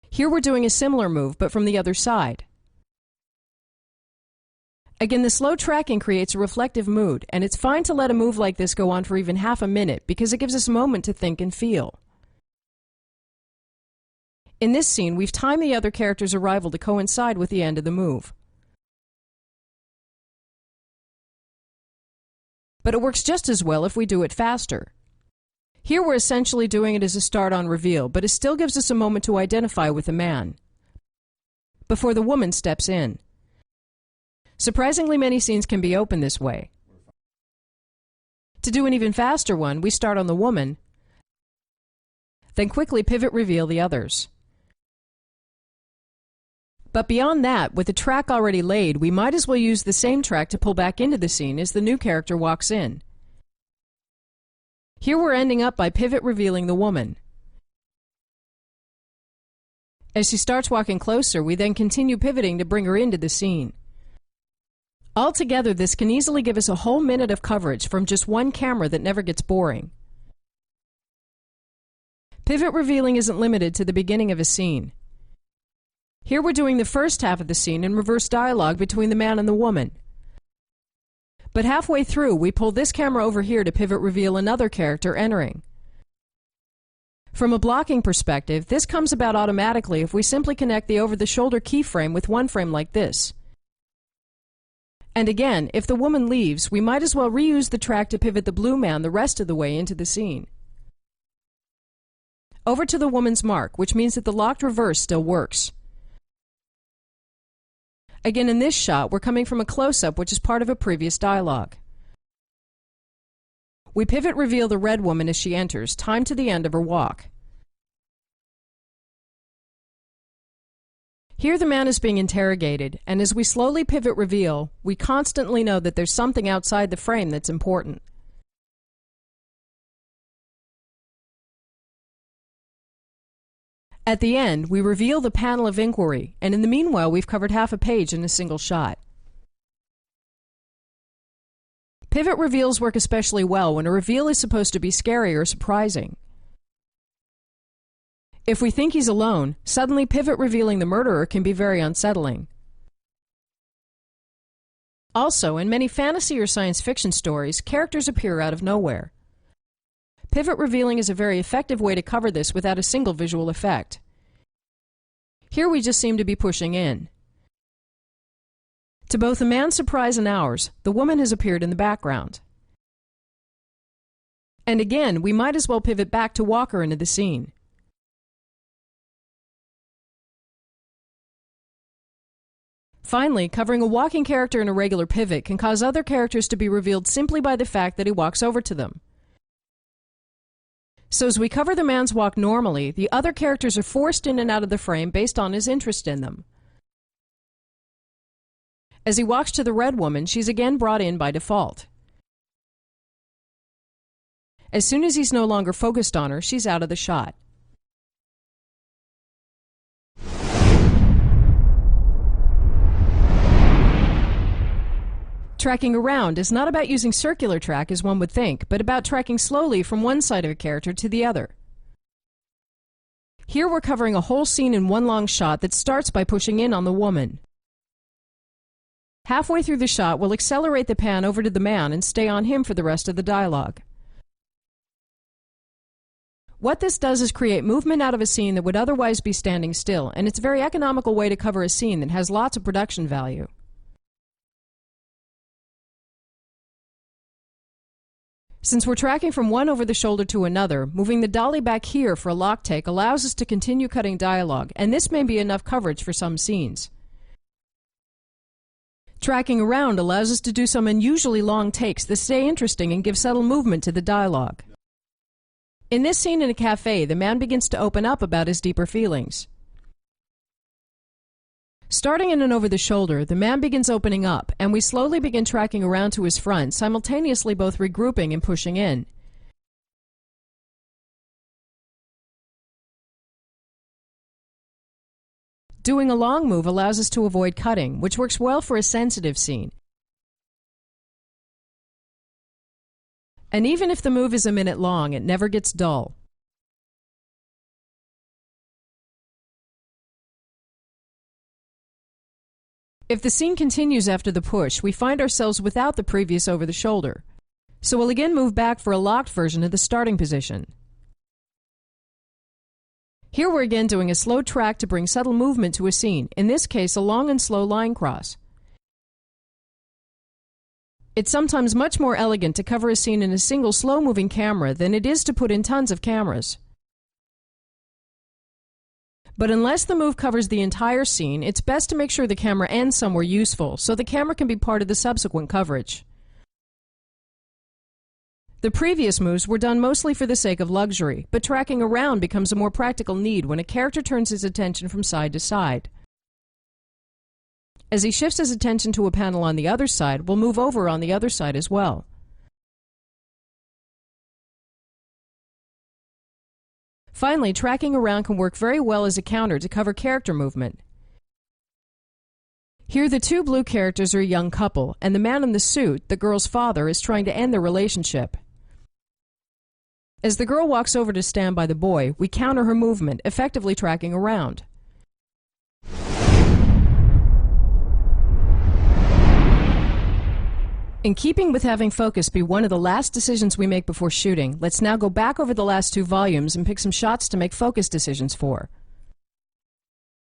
Here we're doing a similar move, but from the other side. Again, the slow tracking creates a reflective mood, and it's fine to let a move like this go on for even half a minute because it gives us a moment to think and feel. In this scene, we've timed the other character's arrival to coincide with the end of the move. But it works just as well if we do it faster. Here we're essentially doing it as a start on reveal, but it still gives us a moment to identify with the man before the woman steps in. Surprisingly many scenes can be opened this way. To do an even faster one, we start on the woman, then quickly pivot reveal the others. But beyond that, with the track already laid, we might as well use the same track to pull back into the scene as the new character walks in. Here we're ending up by pivot revealing the woman. As she starts walking closer, we then continue pivoting to bring her into the scene. Altogether, this can easily give us a whole minute of coverage from just one camera that never gets boring. Pivot revealing isn't limited to the beginning of a scene. Here we're doing the first half of the scene in reverse dialogue between the man and the woman. But halfway through, we pull this camera over here to pivot reveal another character entering. From a blocking perspective, this comes about automatically if we simply connect the over-the-shoulder keyframe with one frame like this. And again, if the woman leaves, we might as well reuse the track to pivot the blue man the rest of the way into the scene. Over to the woman's mark, which means that the locked reverse still works. Again, in this shot, we're coming from a close-up, which is part of a previous dialogue. We pivot reveal the red woman as she enters, timed to the end of her walk. Here the man is being interrogated, and as we slowly pivot reveal, we constantly know that there's something outside the frame that's important. At the end, we reveal the panel of inquiry, and in the meanwhile we've covered half a page in a single shot. Pivot reveals work especially well when a reveal is supposed to be scary or surprising. If we think he's alone, suddenly pivot revealing the murderer can be very unsettling. Also, in many fantasy or science fiction stories, characters appear out of nowhere. Pivot revealing is a very effective way to cover this without a single visual effect. Here we just seem to be pushing in. To both the man's surprise and ours, the woman has appeared in the background. And again, we might as well pivot back to Walker into the scene. Finally, covering a walking character in a regular pivot can cause other characters to be revealed simply by the fact that he walks over to them. So as we cover the man's walk normally, the other characters are forced in and out of the frame based on his interest in them. As he walks to the red woman, she's again brought in by default. As soon as he's no longer focused on her, she's out of the shot. Tracking around is not about using circular track as one would think, but about tracking slowly from one side of a character to the other. Here we're covering a whole scene in one long shot that starts by pushing in on the woman. Halfway through the shot, we'll accelerate the pan over to the man and stay on him for the rest of the dialogue. What this does is create movement out of a scene that would otherwise be standing still, and it's a very economical way to cover a scene that has lots of production value. Since we're tracking from one over the shoulder to another, moving the dolly back here for a lock take allows us to continue cutting dialogue, and this may be enough coverage for some scenes. Tracking around allows us to do some unusually long takes that stay interesting and give subtle movement to the dialogue. In this scene in a cafe, the man begins to open up about his deeper feelings. Starting in and over the shoulder, the man begins opening up, and we slowly begin tracking around to his front, simultaneously both regrouping and pushing in. Doing a long move allows us to avoid cutting, which works well for a sensitive scene. And even if the move is a minute long, it never gets dull. If the scene continues after the push, we find ourselves without the previous over the shoulder. So we'll again move back for a locked version of the starting position. Here we're again doing a slow track to bring subtle movement to a scene, in this case a long and slow line cross. It's sometimes much more elegant to cover a scene in a single slow-moving camera than it is to put in tons of cameras. But unless the move covers the entire scene, it's best to make sure the camera ends somewhere useful, so the camera can be part of the subsequent coverage. The previous moves were done mostly for the sake of luxury, but tracking around becomes a more practical need when a character turns his attention from side to side. As he shifts his attention to a panel on the other side, we'll move over on the other side as well. Finally, tracking around can work very well as a counter to cover character movement. Here the two blue characters are a young couple, and the man in the suit, the girl's father, is trying to end their relationship. As the girl walks over to stand by the boy, we counter her movement, effectively tracking around. In keeping with having focus be one of the last decisions we make before shooting, let's now go back over the last two volumes and pick some shots to make focus decisions for.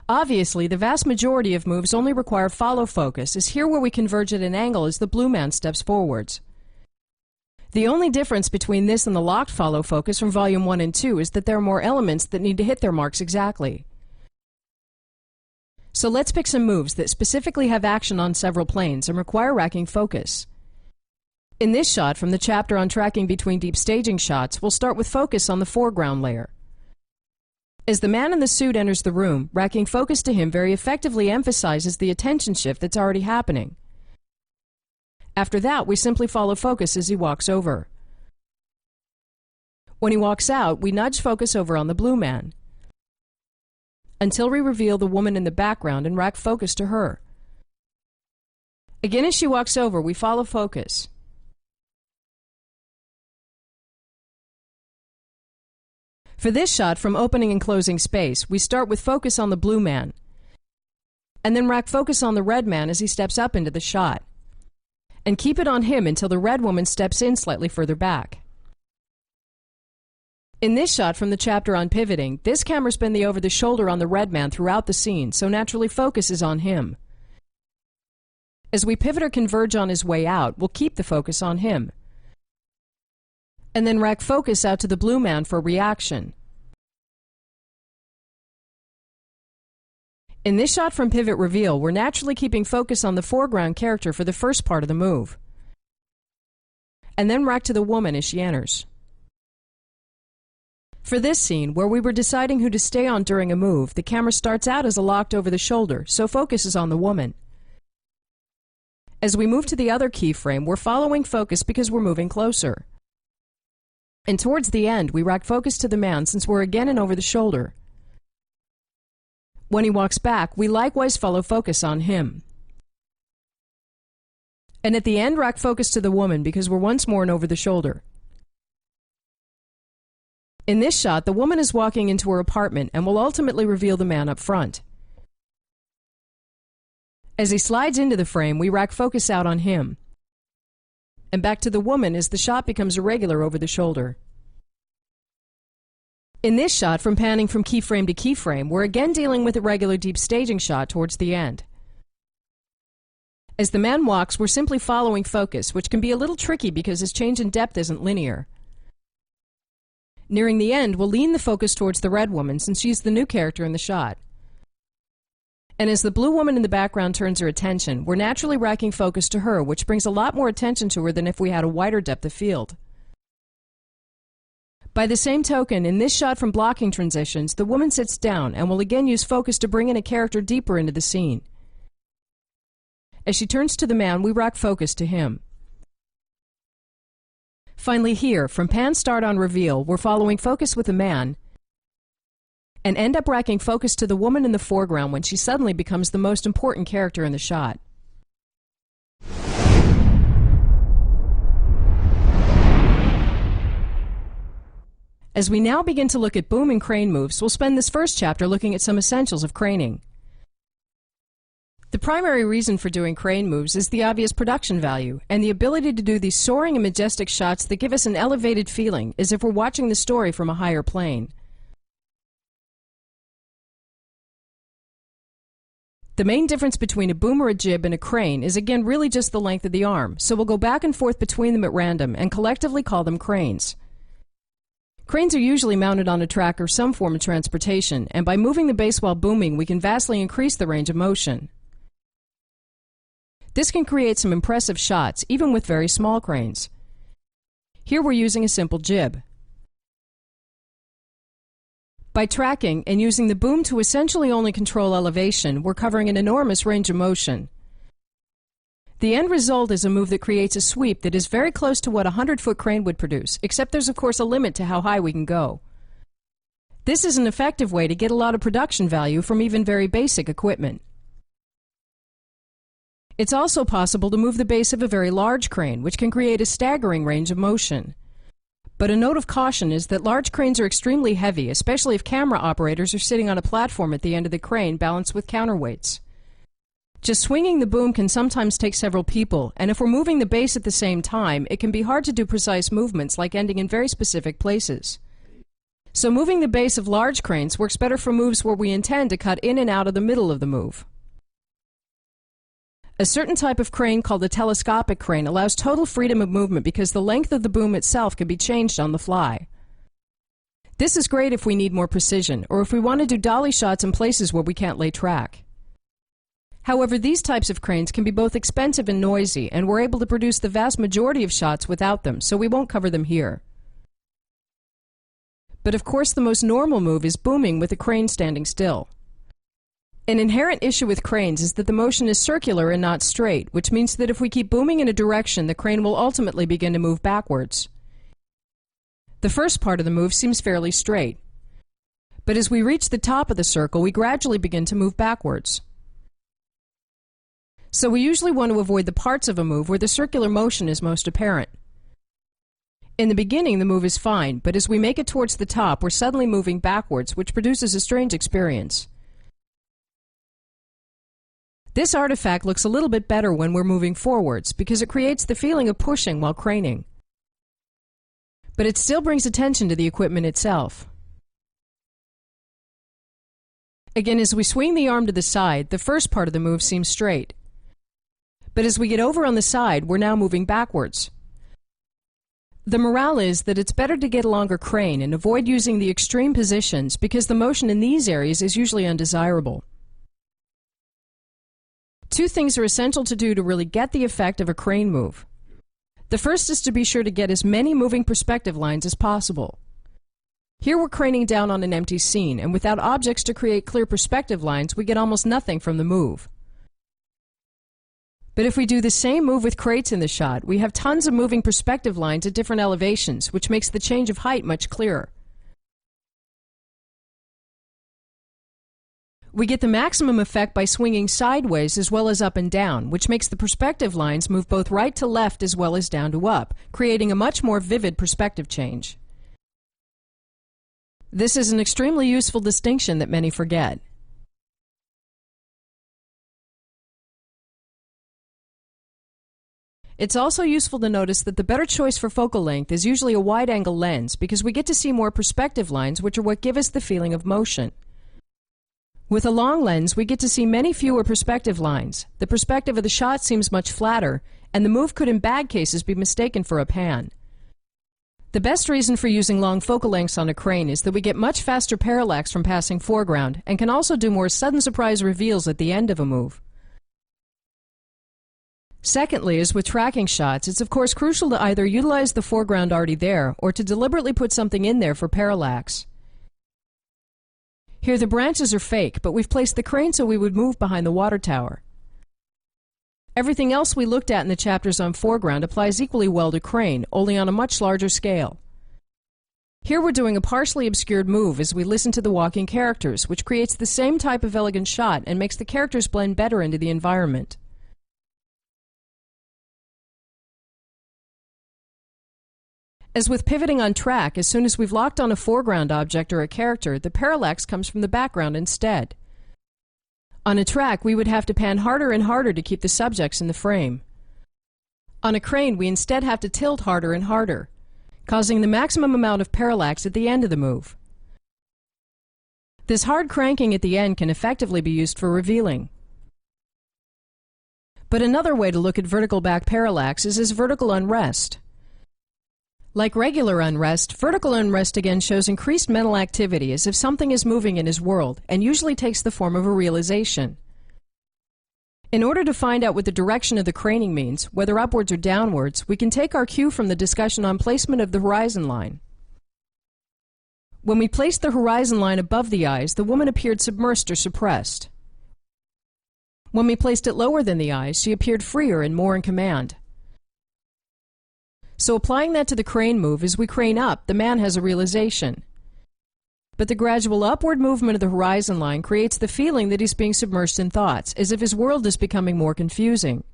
Obviously, the vast majority of moves only require follow focus, as here where we converge at an angle as the blue man steps forwards. The only difference between this and the locked follow focus from volume 1 and 2 is that there are more elements that need to hit their marks exactly. So let's pick some moves that specifically have action on several planes and require racking focus. In this shot from the chapter on tracking between deep staging shots, we'll start with focus on the foreground layer. As the man in the suit enters the room, racking focus to him very effectively emphasizes the attention shift that's already happening. After that, we simply follow focus as he walks over. When he walks out, we nudge focus over on the blue man. until we reveal the woman in the background and rack focus to her. Again, as she walks over, we follow focus. For this shot from opening and closing space, we start with focus on the blue man, and then rack focus on the red man as he steps up into the shot, and keep it on him until the red woman steps in slightly further back. In this shot from the chapter on pivoting, this camera's been the over-the-shoulder on the red man throughout the scene, so naturally focus is on him. As we pivot or converge on his way out, we'll keep the focus on him, and then rack focus out to the blue man for reaction. In this shot from pivot reveal, we're naturally keeping focus on the foreground character for the first part of the move, and then rack to the woman as she enters. For this scene, where we were deciding who to stay on during a move, the camera starts out as a locked over the shoulder, so focus is on the woman. As we move to the other keyframe, we're following focus because we're moving closer. And towards the end, we rack focus to the man since we're again in over the shoulder. When he walks back, we likewise follow focus on him. And at the end, rack focus to the woman because we're once more in over the shoulder. In this shot, the woman is walking into her apartment and will ultimately reveal the man up front. As he slides into the frame, we rack focus out on him, and back to the woman as the shot becomes irregular over the shoulder. In this shot, from panning from keyframe to keyframe, we're again dealing with a regular deep staging shot towards the end. As the man walks, we're simply following focus, which can be a little tricky because his change in depth isn't linear. Nearing the end, we'll lean the focus towards the red woman since she's the new character in the shot. And as the blue woman in the background turns her attention, we're naturally racking focus to her, which brings a lot more attention to her than if we had a wider depth of field. By the same token, in this shot from blocking transitions, the woman sits down and will again use focus to bring in a character deeper into the scene. As she turns to the man, we rack focus to him. Finally here, from pan start on reveal, we're following focus with the man, and end up racking focus to the woman in the foreground when she suddenly becomes the most important character in the shot. As we now begin to look at boom and crane moves, we'll spend this first chapter looking at some essentials of craning. The primary reason for doing crane moves is the obvious production value, and the ability to do these soaring and majestic shots that give us an elevated feeling, as if we're watching the story from a higher plane. The main difference between a boom or a jib and a crane is again really just the length of the arm, so we'll go back and forth between them at random and collectively call them cranes. Cranes are usually mounted on a track or some form of transportation, and by moving the base while booming, we can vastly increase the range of motion. This can create some impressive shots, even with very small cranes. Here we're using a simple jib. By tracking and using the boom to essentially only control elevation, we're covering an enormous range of motion. The end result is a move that creates a sweep that is very close to what a 100-foot crane would produce, except there's of course a limit to how high we can go. This is an effective way to get a lot of production value from even very basic equipment. It's also possible to move the base of a very large crane, which can create a staggering range of motion. But a note of caution is that large cranes are extremely heavy, especially if camera operators are sitting on a platform at the end of the crane balanced with counterweights. Just swinging the boom can sometimes take several people, and if we're moving the base at the same time, it can be hard to do precise movements like ending in very specific places. So moving the base of large cranes works better for moves where we intend to cut in and out of the middle of the move. A certain type of crane called a telescopic crane allows total freedom of movement because the length of the boom itself can be changed on the fly. This is great if we need more precision, or if we want to do dolly shots in places where we can't lay track. However, these types of cranes can be both expensive and noisy, and we're able to produce the vast majority of shots without them, so we won't cover them here. But of course the most normal move is booming with the crane standing still. An inherent issue with cranes is that the motion is circular and not straight, which means that if we keep booming in a direction, the crane will ultimately begin to move backwards. The first part of the move seems fairly straight. But as we reach the top of the circle, we gradually begin to move backwards. So we usually want to avoid the parts of a move where the circular motion is most apparent. In the beginning, the move is fine, but as we make it towards the top, we're suddenly moving backwards, which produces a strange experience. This artifact looks a little bit better when we're moving forwards because it creates the feeling of pushing while craning. But it still brings attention to the equipment itself. Again, as we swing the arm to the side, the first part of the move seems straight. But as we get over on the side, we're now moving backwards. The morale is that it's better to get a longer crane and avoid using the extreme positions because the motion in these areas is usually undesirable. Two things are essential to do to really get the effect of a crane move. The first is to be sure to get as many moving perspective lines as possible. Here we're craning down on an empty scene, and without objects to create clear perspective lines, we get almost nothing from the move. But if we do the same move with crates in the shot, we have tons of moving perspective lines at different elevations, which makes the change of height much clearer. We get the maximum effect by swinging sideways as well as up and down, which makes the perspective lines move both right to left as well as down to up, creating a much more vivid perspective change. This is an extremely useful distinction that many forget. It's also useful to notice that the better choice for focal length is usually a wide-angle lens because we get to see more perspective lines, which are what give us the feeling of motion. With a long lens, we get to see many fewer perspective lines. The perspective of the shot seems much flatter, and the move could in bad cases be mistaken for a pan. The best reason for using long focal lengths on a crane is that we get much faster parallax from passing foreground and can also do more sudden surprise reveals at the end of a move. Secondly, as with tracking shots, it's of course crucial to either utilize the foreground already there or to deliberately put something in there for parallax. Here the branches are fake, but we've placed the crane so we would move behind the water tower. Everything else we looked at in the chapters on foreground applies equally well to crane, only on a much larger scale. Here we're doing a partially obscured move as we listen to the walking characters, which creates the same type of elegant shot and makes the characters blend better into the environment. As with pivoting on track, as soon as we've locked on a foreground object or a character, the parallax comes from the background instead. On a track, we would have to pan harder and harder to keep the subjects in the frame. On a crane, we instead have to tilt harder and harder, causing the maximum amount of parallax at the end of the move. This hard cranking at the end can effectively be used for revealing. But another way to look at vertical back parallax is as vertical unrest. Like regular unrest, vertical unrest again shows increased mental activity as if something is moving in his world and usually takes the form of a realization. In order to find out what the direction of the craning means, whether upwards or downwards, we can take our cue from the discussion on placement of the horizon line. When we placed the horizon line above the eyes, the woman appeared submersed or suppressed. When we placed it lower than the eyes, she appeared freer and more in command. So applying that to the crane move, as we crane up, the man has a realization. But the gradual upward movement of the horizon line creates the feeling that he's being submersed in thoughts, as if his world is becoming more confusing.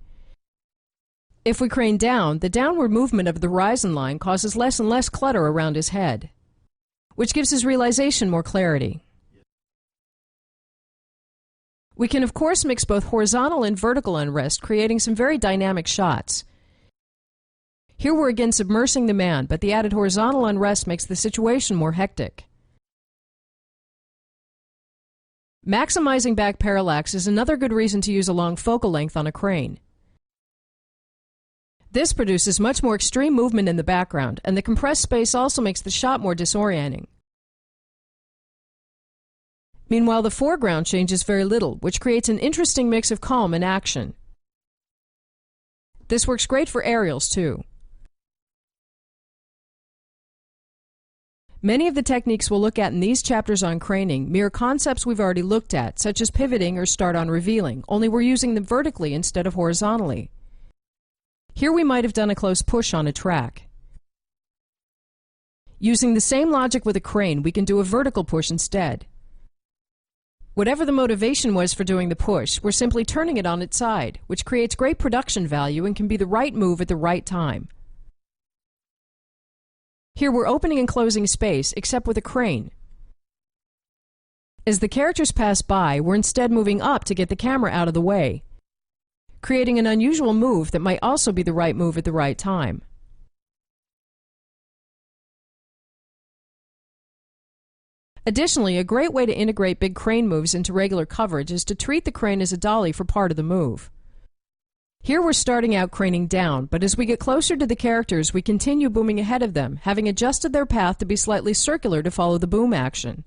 If we crane down, the downward movement of the horizon line causes less and less clutter around his head, which gives his realization more clarity. We can of course mix both horizontal and vertical unrest, creating some very dynamic shots. Here we're again submersing the man, but the added horizontal unrest makes the situation more hectic. Maximizing back parallax is another good reason to use a long focal length on a crane. This produces much more extreme movement in the background, and the compressed space also makes the shot more disorienting. Meanwhile, the foreground changes very little, which creates an interesting mix of calm and action. This works great for aerials too. Many of the techniques we'll look at in these chapters on craning mirror concepts we've already looked at, such as pivoting or start on revealing, only we're using them vertically instead of horizontally. Here we might have done a close push on a track. Using the same logic with a crane, we can do a vertical push instead. Whatever the motivation was for doing the push, we're simply turning it on its side, which creates great production value and can be the right move at the right time. Here we're opening and closing space, except with a crane. As the characters pass by, we're instead moving up to get the camera out of the way, creating an unusual move that might also be the right move at the right time. Additionally, a great way to integrate big crane moves into regular coverage is to treat the crane as a dolly for part of the move. Here we're starting out craning down, but as we get closer to the characters, we continue booming ahead of them, having adjusted their path to be slightly circular to follow the boom action.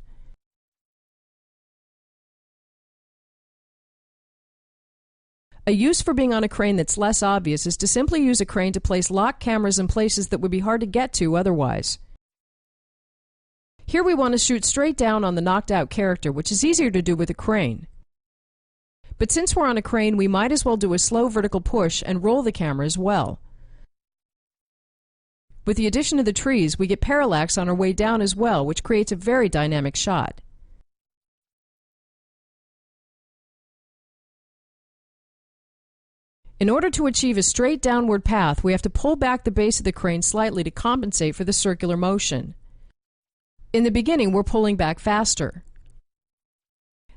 A use for being on a crane that's less obvious is to simply use a crane to place locked cameras in places that would be hard to get to otherwise. Here we want to shoot straight down on the knocked out character, which is easier to do with a crane. But since we're on a crane, we might as well do a slow vertical push and roll the camera as well. With the addition of the trees, we get parallax on our way down as well, which creates a very dynamic shot. In order to achieve a straight downward path, we have to pull back the base of the crane slightly to compensate for the circular motion. In the beginning, we're pulling back faster,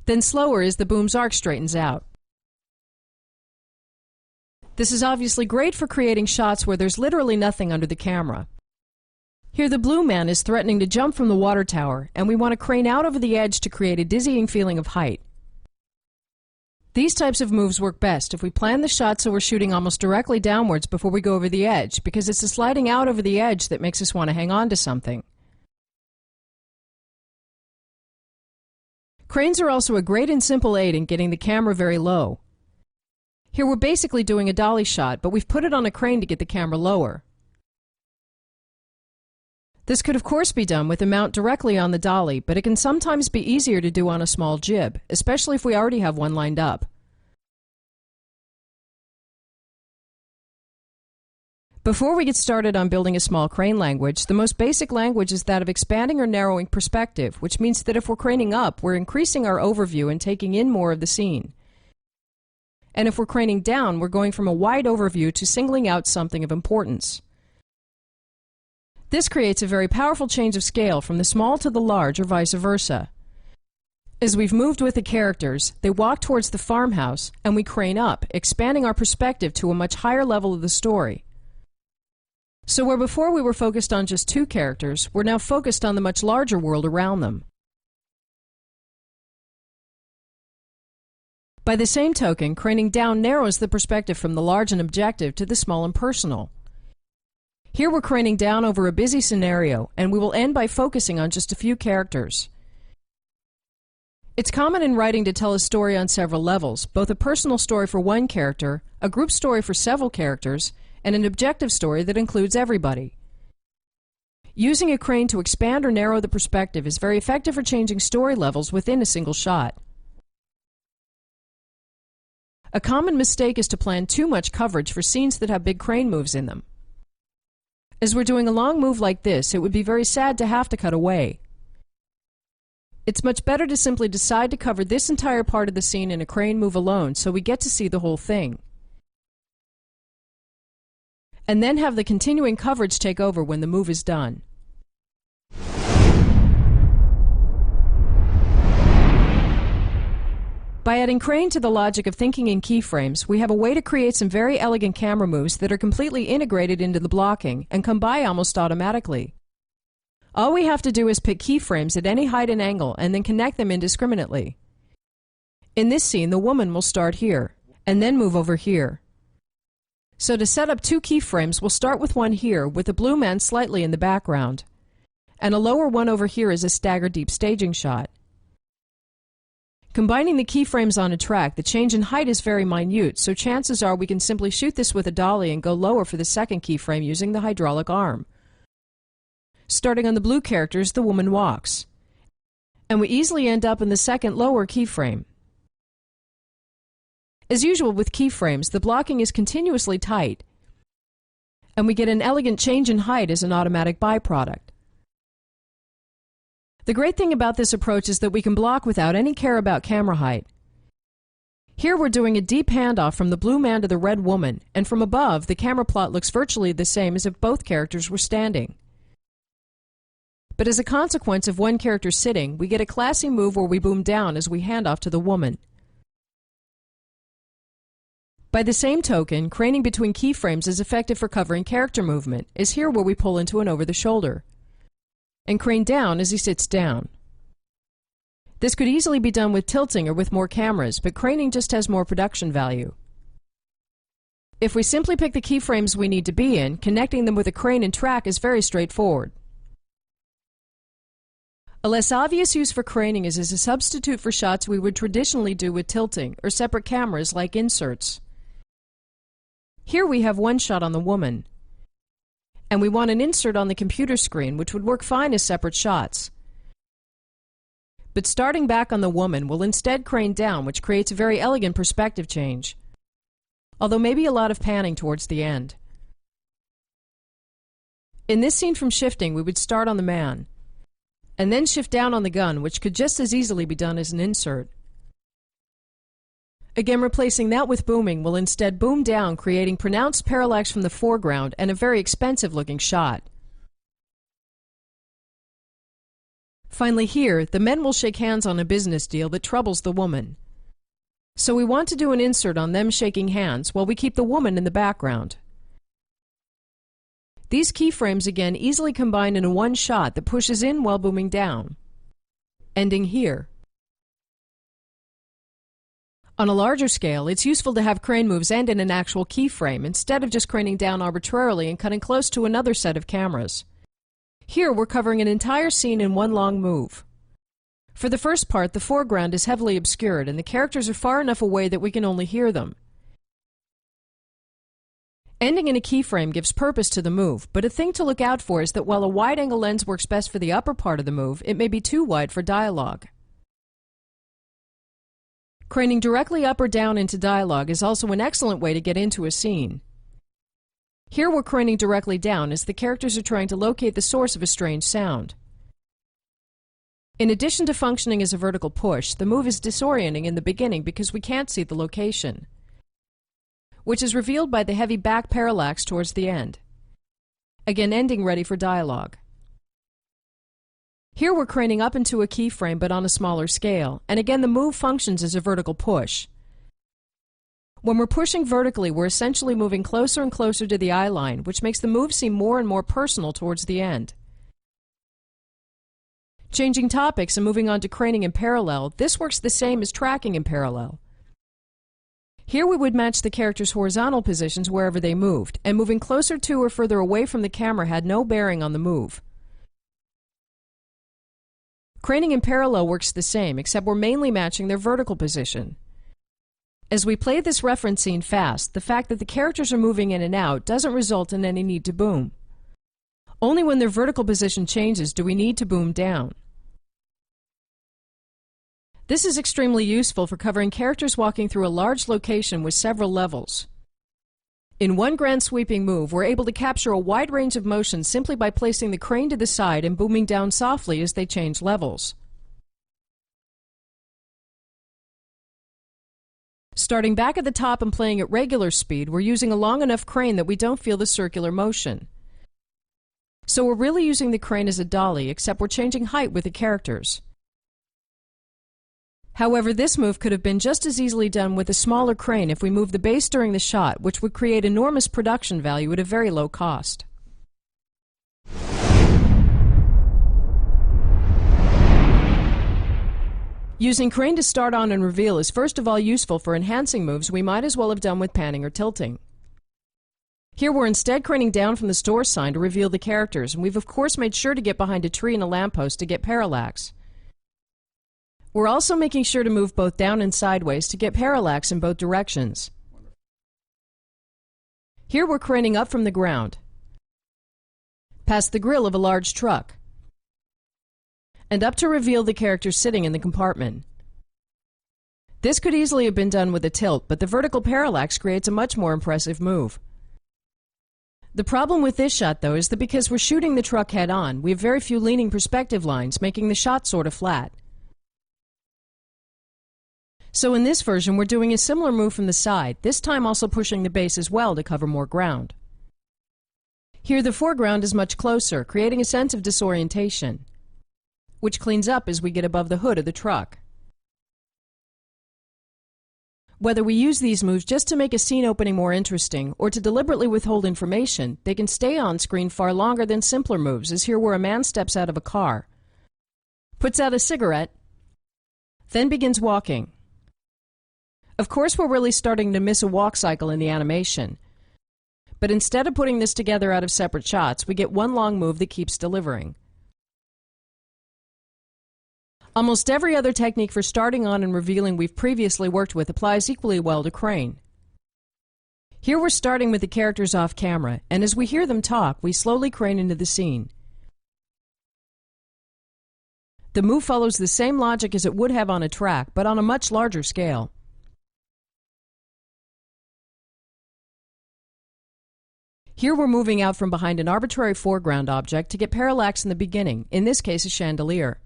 then slower as the boom's arc straightens out. This is obviously great for creating shots where there's literally nothing under the camera. Here the blue man is threatening to jump from the water tower, and we want to crane out over the edge to create a dizzying feeling of height. These types of moves work best if we plan the shot so we're shooting almost directly downwards before we go over the edge, because it's the sliding out over the edge that makes us want to hang on to something. Cranes are also a great and simple aid in getting the camera very low. Here we're basically doing a dolly shot, but we've put it on a crane to get the camera lower. This could of course be done with a mount directly on the dolly, but it can sometimes be easier to do on a small jib, especially if we already have one lined up. Before we get started on building a small crane language, the most basic language is that of expanding or narrowing perspective, which means that if we're craning up, we're increasing our overview and taking in more of the scene. And if we're craning down, we're going from a wide overview to singling out something of importance. This creates a very powerful change of scale from the small to the large or vice versa. As we've moved with the characters, they walk towards the farmhouse and we crane up, expanding our perspective to a much higher level of the story. So where before we were focused on just two characters, we're now focused on the much larger world around them. By the same token, craning down narrows the perspective from the large and objective to the small and personal. Here we're craning down over a busy scenario, and we will end by focusing on just a few characters. It's common in writing to tell a story on several levels, both a personal story for one character, a group story for several characters, and an objective story that includes everybody. Using a crane to expand or narrow the perspective is very effective for changing story levels within a single shot. A common mistake is to plan too much coverage for scenes that have big crane moves in them. As we're doing a long move like this, it would be very sad to have to cut away. It's much better to simply decide to cover this entire part of the scene in a crane move alone so we get to see the whole thing, and then have the continuing coverage take over when the move is done. By adding crane to the logic of thinking in keyframes, we have a way to create some very elegant camera moves that are completely integrated into the blocking and come by almost automatically. All we have to do is pick keyframes at any height and angle and then connect them indiscriminately. In this scene, the woman will start here and then move over here. So to set up two keyframes, we'll start with one here with the blue man slightly in the background, and a lower one over here as a stagger deep staging shot. Combining the keyframes on a track, the change in height is very minute, so chances are we can simply shoot this with a dolly and go lower for the second keyframe using the hydraulic arm. Starting on the blue characters, the woman walks, and we easily end up in the second lower keyframe. As usual with keyframes, the blocking is continuously tight, and we get an elegant change in height as an automatic byproduct. The great thing about this approach is that we can block without any care about camera height. Here we're doing a deep handoff from the blue man to the red woman, and from above, the camera plot looks virtually the same as if both characters were standing. But as a consequence of one character sitting, we get a classy move where we boom down as we hand off to the woman. By the same token, craning between keyframes is effective for covering character movement, as here where we pull into an over-the-shoulder, and crane down as he sits down. This could easily be done with tilting or with more cameras, but craning just has more production value. If we simply pick the keyframes we need to be in, connecting them with a crane and track is very straightforward. A less obvious use for craning is as a substitute for shots we would traditionally do with tilting or separate cameras like inserts. Here we have one shot on the woman, and we want an insert on the computer screen, which would work fine as separate shots. But starting back on the woman will instead crane down, which creates a very elegant perspective change, although maybe a lot of panning towards the end. In this scene from shifting, we would start on the man, and then shift down on the gun, which could just as easily be done as an insert. Again, replacing that with booming will instead boom down, creating pronounced parallax from the foreground and a very expensive-looking shot. Finally here, the men will shake hands on a business deal that troubles the woman. So we want to do an insert on them shaking hands while we keep the woman in the background. These keyframes again easily combine in one shot that pushes in while booming down, ending here. On a larger scale, it's useful to have crane moves end in an actual keyframe instead of just craning down arbitrarily and cutting close to another set of cameras. Here we're covering an entire scene in one long move. For the first part, the foreground is heavily obscured and the characters are far enough away that we can only hear them. Ending in a keyframe gives purpose to the move, but a thing to look out for is that while a wide-angle lens works best for the upper part of the move, it may be too wide for dialogue. Craning directly up or down into dialogue is also an excellent way to get into a scene. Here we're craning directly down as the characters are trying to locate the source of a strange sound. In addition to functioning as a vertical push, the move is disorienting in the beginning because we can't see the location, which is revealed by the heavy back parallax towards the end. Again, ending ready for dialogue. Here we're craning up into a keyframe but on a smaller scale, and again the move functions as a vertical push. When we're pushing vertically, we're essentially moving closer and closer to the eye line, which makes the move seem more and more personal towards the end. Changing topics and moving on to craning in parallel, this works the same as tracking in parallel. Here we would match the characters' horizontal positions wherever they moved, and moving closer to or further away from the camera had no bearing on the move. Craning in parallel works the same, except we're mainly matching their vertical position. As we play this reference scene fast, the fact that the characters are moving in and out doesn't result in any need to boom. Only when their vertical position changes do we need to boom down. This is extremely useful for covering characters walking through a large location with several levels. In one grand sweeping move, we're able to capture a wide range of motion simply by placing the crane to the side and booming down softly as they change levels. Starting back at the top and playing at regular speed, we're using a long enough crane that we don't feel the circular motion. So we're really using the crane as a dolly, except we're changing height with the characters. However, this move could have been just as easily done with a smaller crane if we moved the base during the shot, which would create enormous production value at a very low cost. Using crane to start on and reveal is first of all useful for enhancing moves we might as well have done with panning or tilting. Here we're instead craning down from the store sign to reveal the characters, and we've of course made sure to get behind a tree and a lamppost to get parallax. We're also making sure to move both down and sideways to get parallax in both directions. Here we're craning up from the ground, past the grill of a large truck, and up to reveal the characters sitting in the compartment. This could easily have been done with a tilt, but the vertical parallax creates a much more impressive move. The problem with this shot, though, is that because we're shooting the truck head-on, we have very few leaning perspective lines, making the shot sort of flat. So in this version, we're doing a similar move from the side, this time also pushing the base as well to cover more ground. Here the foreground is much closer, creating a sense of disorientation, which cleans up as we get above the hood of the truck. Whether we use these moves just to make a scene opening more interesting or to deliberately withhold information, they can stay on screen far longer than simpler moves, as here where a man steps out of a car, puts out a cigarette, then begins walking. Of course, we're really starting to miss a walk cycle in the animation, but instead of putting this together out of separate shots, we get one long move that keeps delivering. Almost every other technique for starting on and revealing we've previously worked with applies equally well to crane. Here we're starting with the characters off camera, and as we hear them talk, we slowly crane into the scene. The move follows the same logic as it would have on a track, but on a much larger scale. Here we're moving out from behind an arbitrary foreground object to get parallax in the beginning, in this case a chandelier.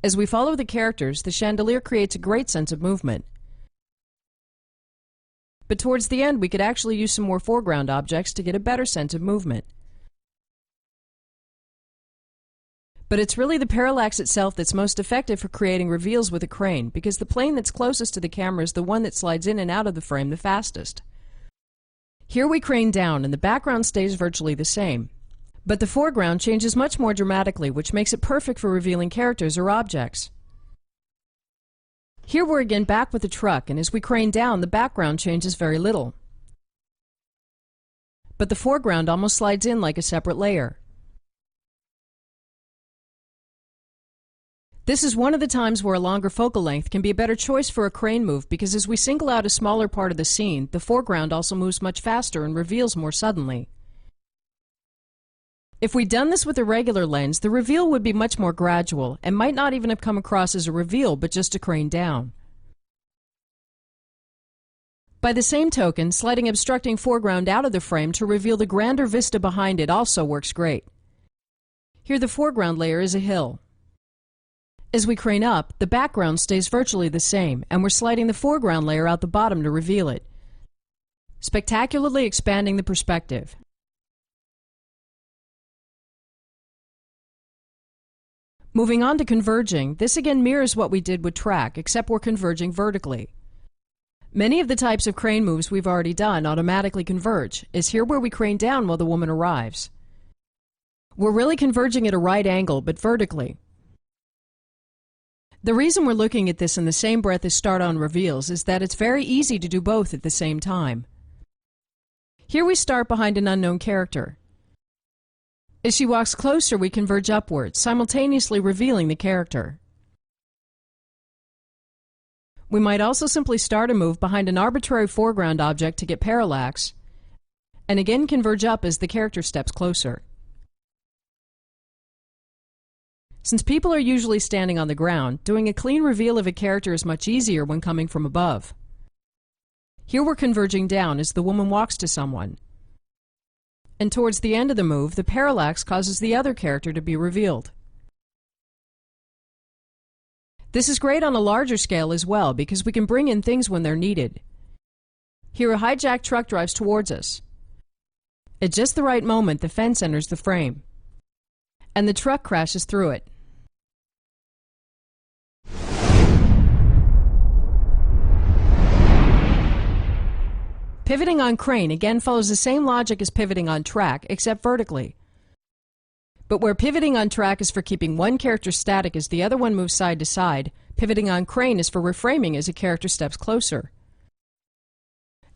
As we follow the characters, the chandelier creates a great sense of movement. But towards the end, we could actually use some more foreground objects to get a better sense of movement. But it's really the parallax itself that's most effective for creating reveals with a crane, because the plane that's closest to the camera is the one that slides in and out of the frame the fastest. Here we crane down, and the background stays virtually the same. But the foreground changes much more dramatically, which makes it perfect for revealing characters or objects. Here we're again back with the truck, and as we crane down, the background changes very little. But the foreground almost slides in like a separate layer. This is one of the times where a longer focal length can be a better choice for a crane move, because as we single out a smaller part of the scene, the foreground also moves much faster and reveals more suddenly. If we'd done this with a regular lens, the reveal would be much more gradual and might not even have come across as a reveal, but just a crane down. By the same token, sliding obstructing foreground out of the frame to reveal the grander vista behind it also works great. Here the foreground layer is a hill. As we crane up, the background stays virtually the same, and we're sliding the foreground layer out the bottom to reveal it, spectacularly expanding the perspective. Moving on to converging, this again mirrors what we did with track, except we're converging vertically. Many of the types of crane moves we've already done automatically converge, as here where we crane down while the woman arrives. We're really converging at a right angle, but vertically. The reason we're looking at this in the same breath as start-on reveals is that it's very easy to do both at the same time. Here we start behind an unknown character. As she walks closer, we converge upwards, simultaneously revealing the character. We might also simply start a move behind an arbitrary foreground object to get parallax, and again converge up as the character steps closer. Since people are usually standing on the ground, doing a clean reveal of a character is much easier when coming from above. Here we're converging down as the woman walks to someone. And towards the end of the move, the parallax causes the other character to be revealed. This is great on a larger scale as well, because we can bring in things when they're needed. Here a hijacked truck drives towards us. At just the right moment, the fence enters the frame, and the truck crashes through it. Pivoting on crane again follows the same logic as pivoting on track, except vertically. But where pivoting on track is for keeping one character static as the other one moves side to side, pivoting on crane is for reframing as a character steps closer.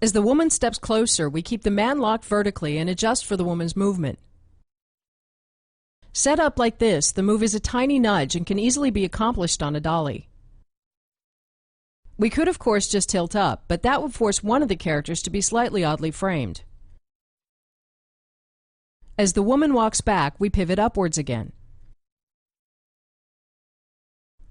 As the woman steps closer, we keep the man locked vertically and adjust for the woman's movement. Set up like this, the move is a tiny nudge and can easily be accomplished on a dolly. We could of course just tilt up, but that would force one of the characters to be slightly oddly framed. As the woman walks back, we pivot upwards again.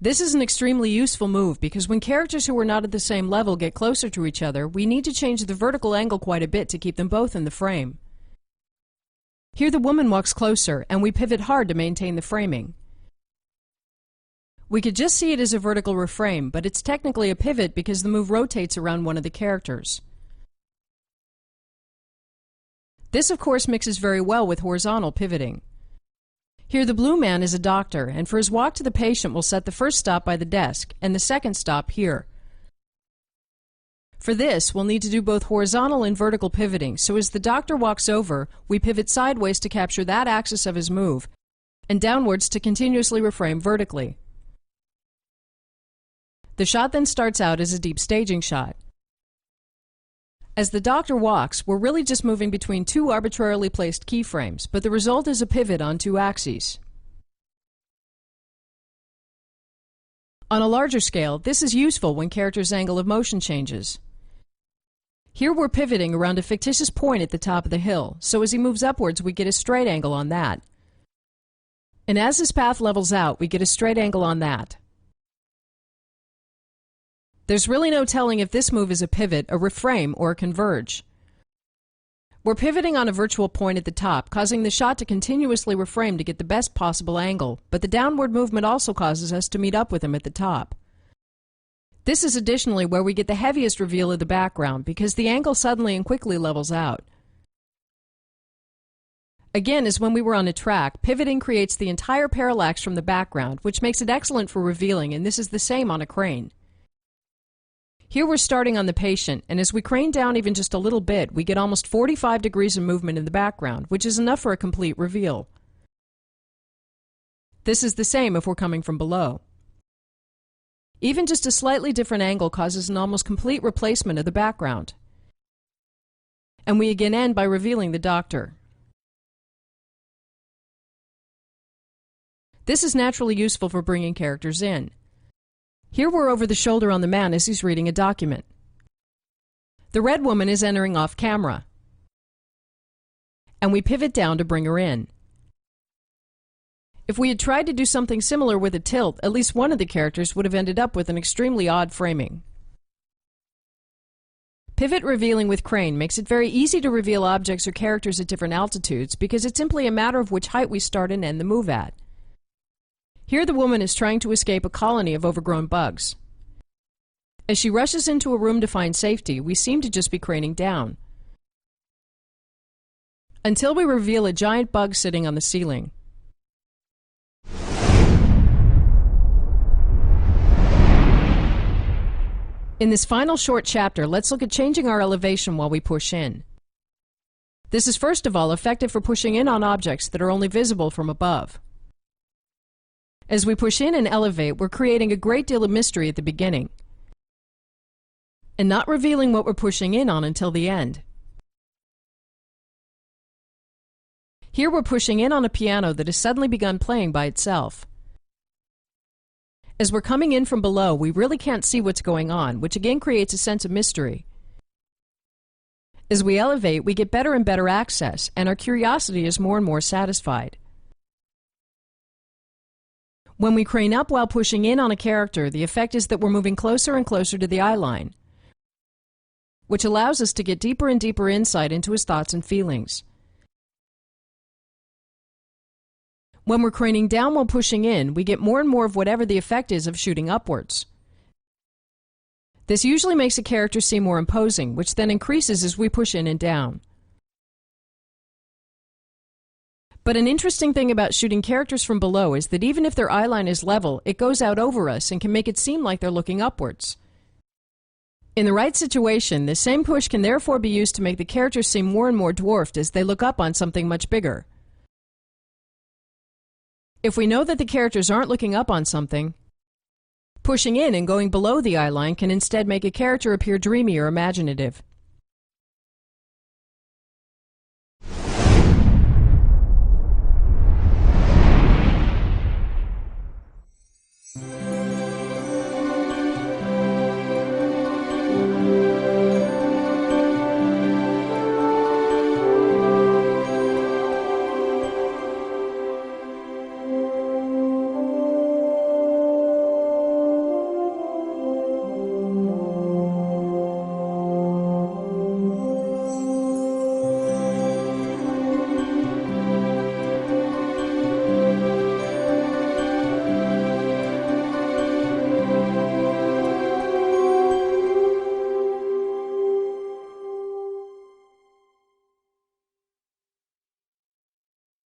This is an extremely useful move because when characters who are not at the same level get closer to each other, we need to change the vertical angle quite a bit to keep them both in the frame. Here the woman walks closer, and we pivot hard to maintain the framing. We could just see it as a vertical reframe, but it's technically a pivot because the move rotates around one of the characters. This, of course, mixes very well with horizontal pivoting. Here the blue man is a doctor, and for his walk to the patient we'll set the first stop by the desk, and the second stop here. For this, we'll need to do both horizontal and vertical pivoting, so as the doctor walks over, we pivot sideways to capture that axis of his move, and downwards to continuously reframe vertically. The shot then starts out as a deep staging shot. As the doctor walks, we're really just moving between two arbitrarily placed keyframes, but the result is a pivot on two axes. On a larger scale, this is useful when characters' angle of motion changes. Here we're pivoting around a fictitious point at the top of the hill, so as he moves upwards we get a straight angle on that. And as his path levels out, we get a straight angle on that. There's really no telling if this move is a pivot, a reframe, or a converge. We're pivoting on a virtual point at the top, causing the shot to continuously reframe to get the best possible angle, but the downward movement also causes us to meet up with him at the top. This is additionally where we get the heaviest reveal of the background, because the angle suddenly and quickly levels out. Again, as when we were on a track, pivoting creates the entire parallax from the background, which makes it excellent for revealing, and this is the same on a crane. Here we're starting on the patient, and as we crane down even just a little bit, we get almost 45 degrees of movement in the background, which is enough for a complete reveal. This is the same if we're coming from below. Even just a slightly different angle causes an almost complete replacement of the background. And we again end by revealing the doctor. This is naturally useful for bringing characters in. Here we're over the shoulder on the man as he's reading a document. The red woman is entering off camera, and we pivot down to bring her in. If we had tried to do something similar with a tilt, at least one of the characters would have ended up with an extremely odd framing. Pivot revealing with crane makes it very easy to reveal objects or characters at different altitudes because it's simply a matter of which height we start and end the move at. Here the woman is trying to escape a colony of overgrown bugs. As she rushes into a room to find safety, we seem to just be craning down, until we reveal a giant bug sitting on the ceiling. In this final short chapter, let's look at changing our elevation while we push in. This is first of all effective for pushing in on objects that are only visible from above. As we push in and elevate, we're creating a great deal of mystery at the beginning, and not revealing what we're pushing in on until the end. Here we're pushing in on a piano that has suddenly begun playing by itself. As we're coming in from below, we really can't see what's going on, which again creates a sense of mystery. As we elevate, we get better and better access, and our curiosity is more and more satisfied. When we crane up while pushing in on a character, the effect is that we're moving closer and closer to the eye line, which allows us to get deeper and deeper insight into his thoughts and feelings. When we're craning down while pushing in, we get more and more of whatever the effect is of shooting upwards. This usually makes a character seem more imposing, which then increases as we push in and down. But an interesting thing about shooting characters from below is that even if their eyeline is level, it goes out over us and can make it seem like they're looking upwards. In the right situation, the same push can therefore be used to make the characters seem more and more dwarfed as they look up on something much bigger. If we know that the characters aren't looking up on something, pushing in and going below the eyeline can instead make a character appear dreamy or imaginative.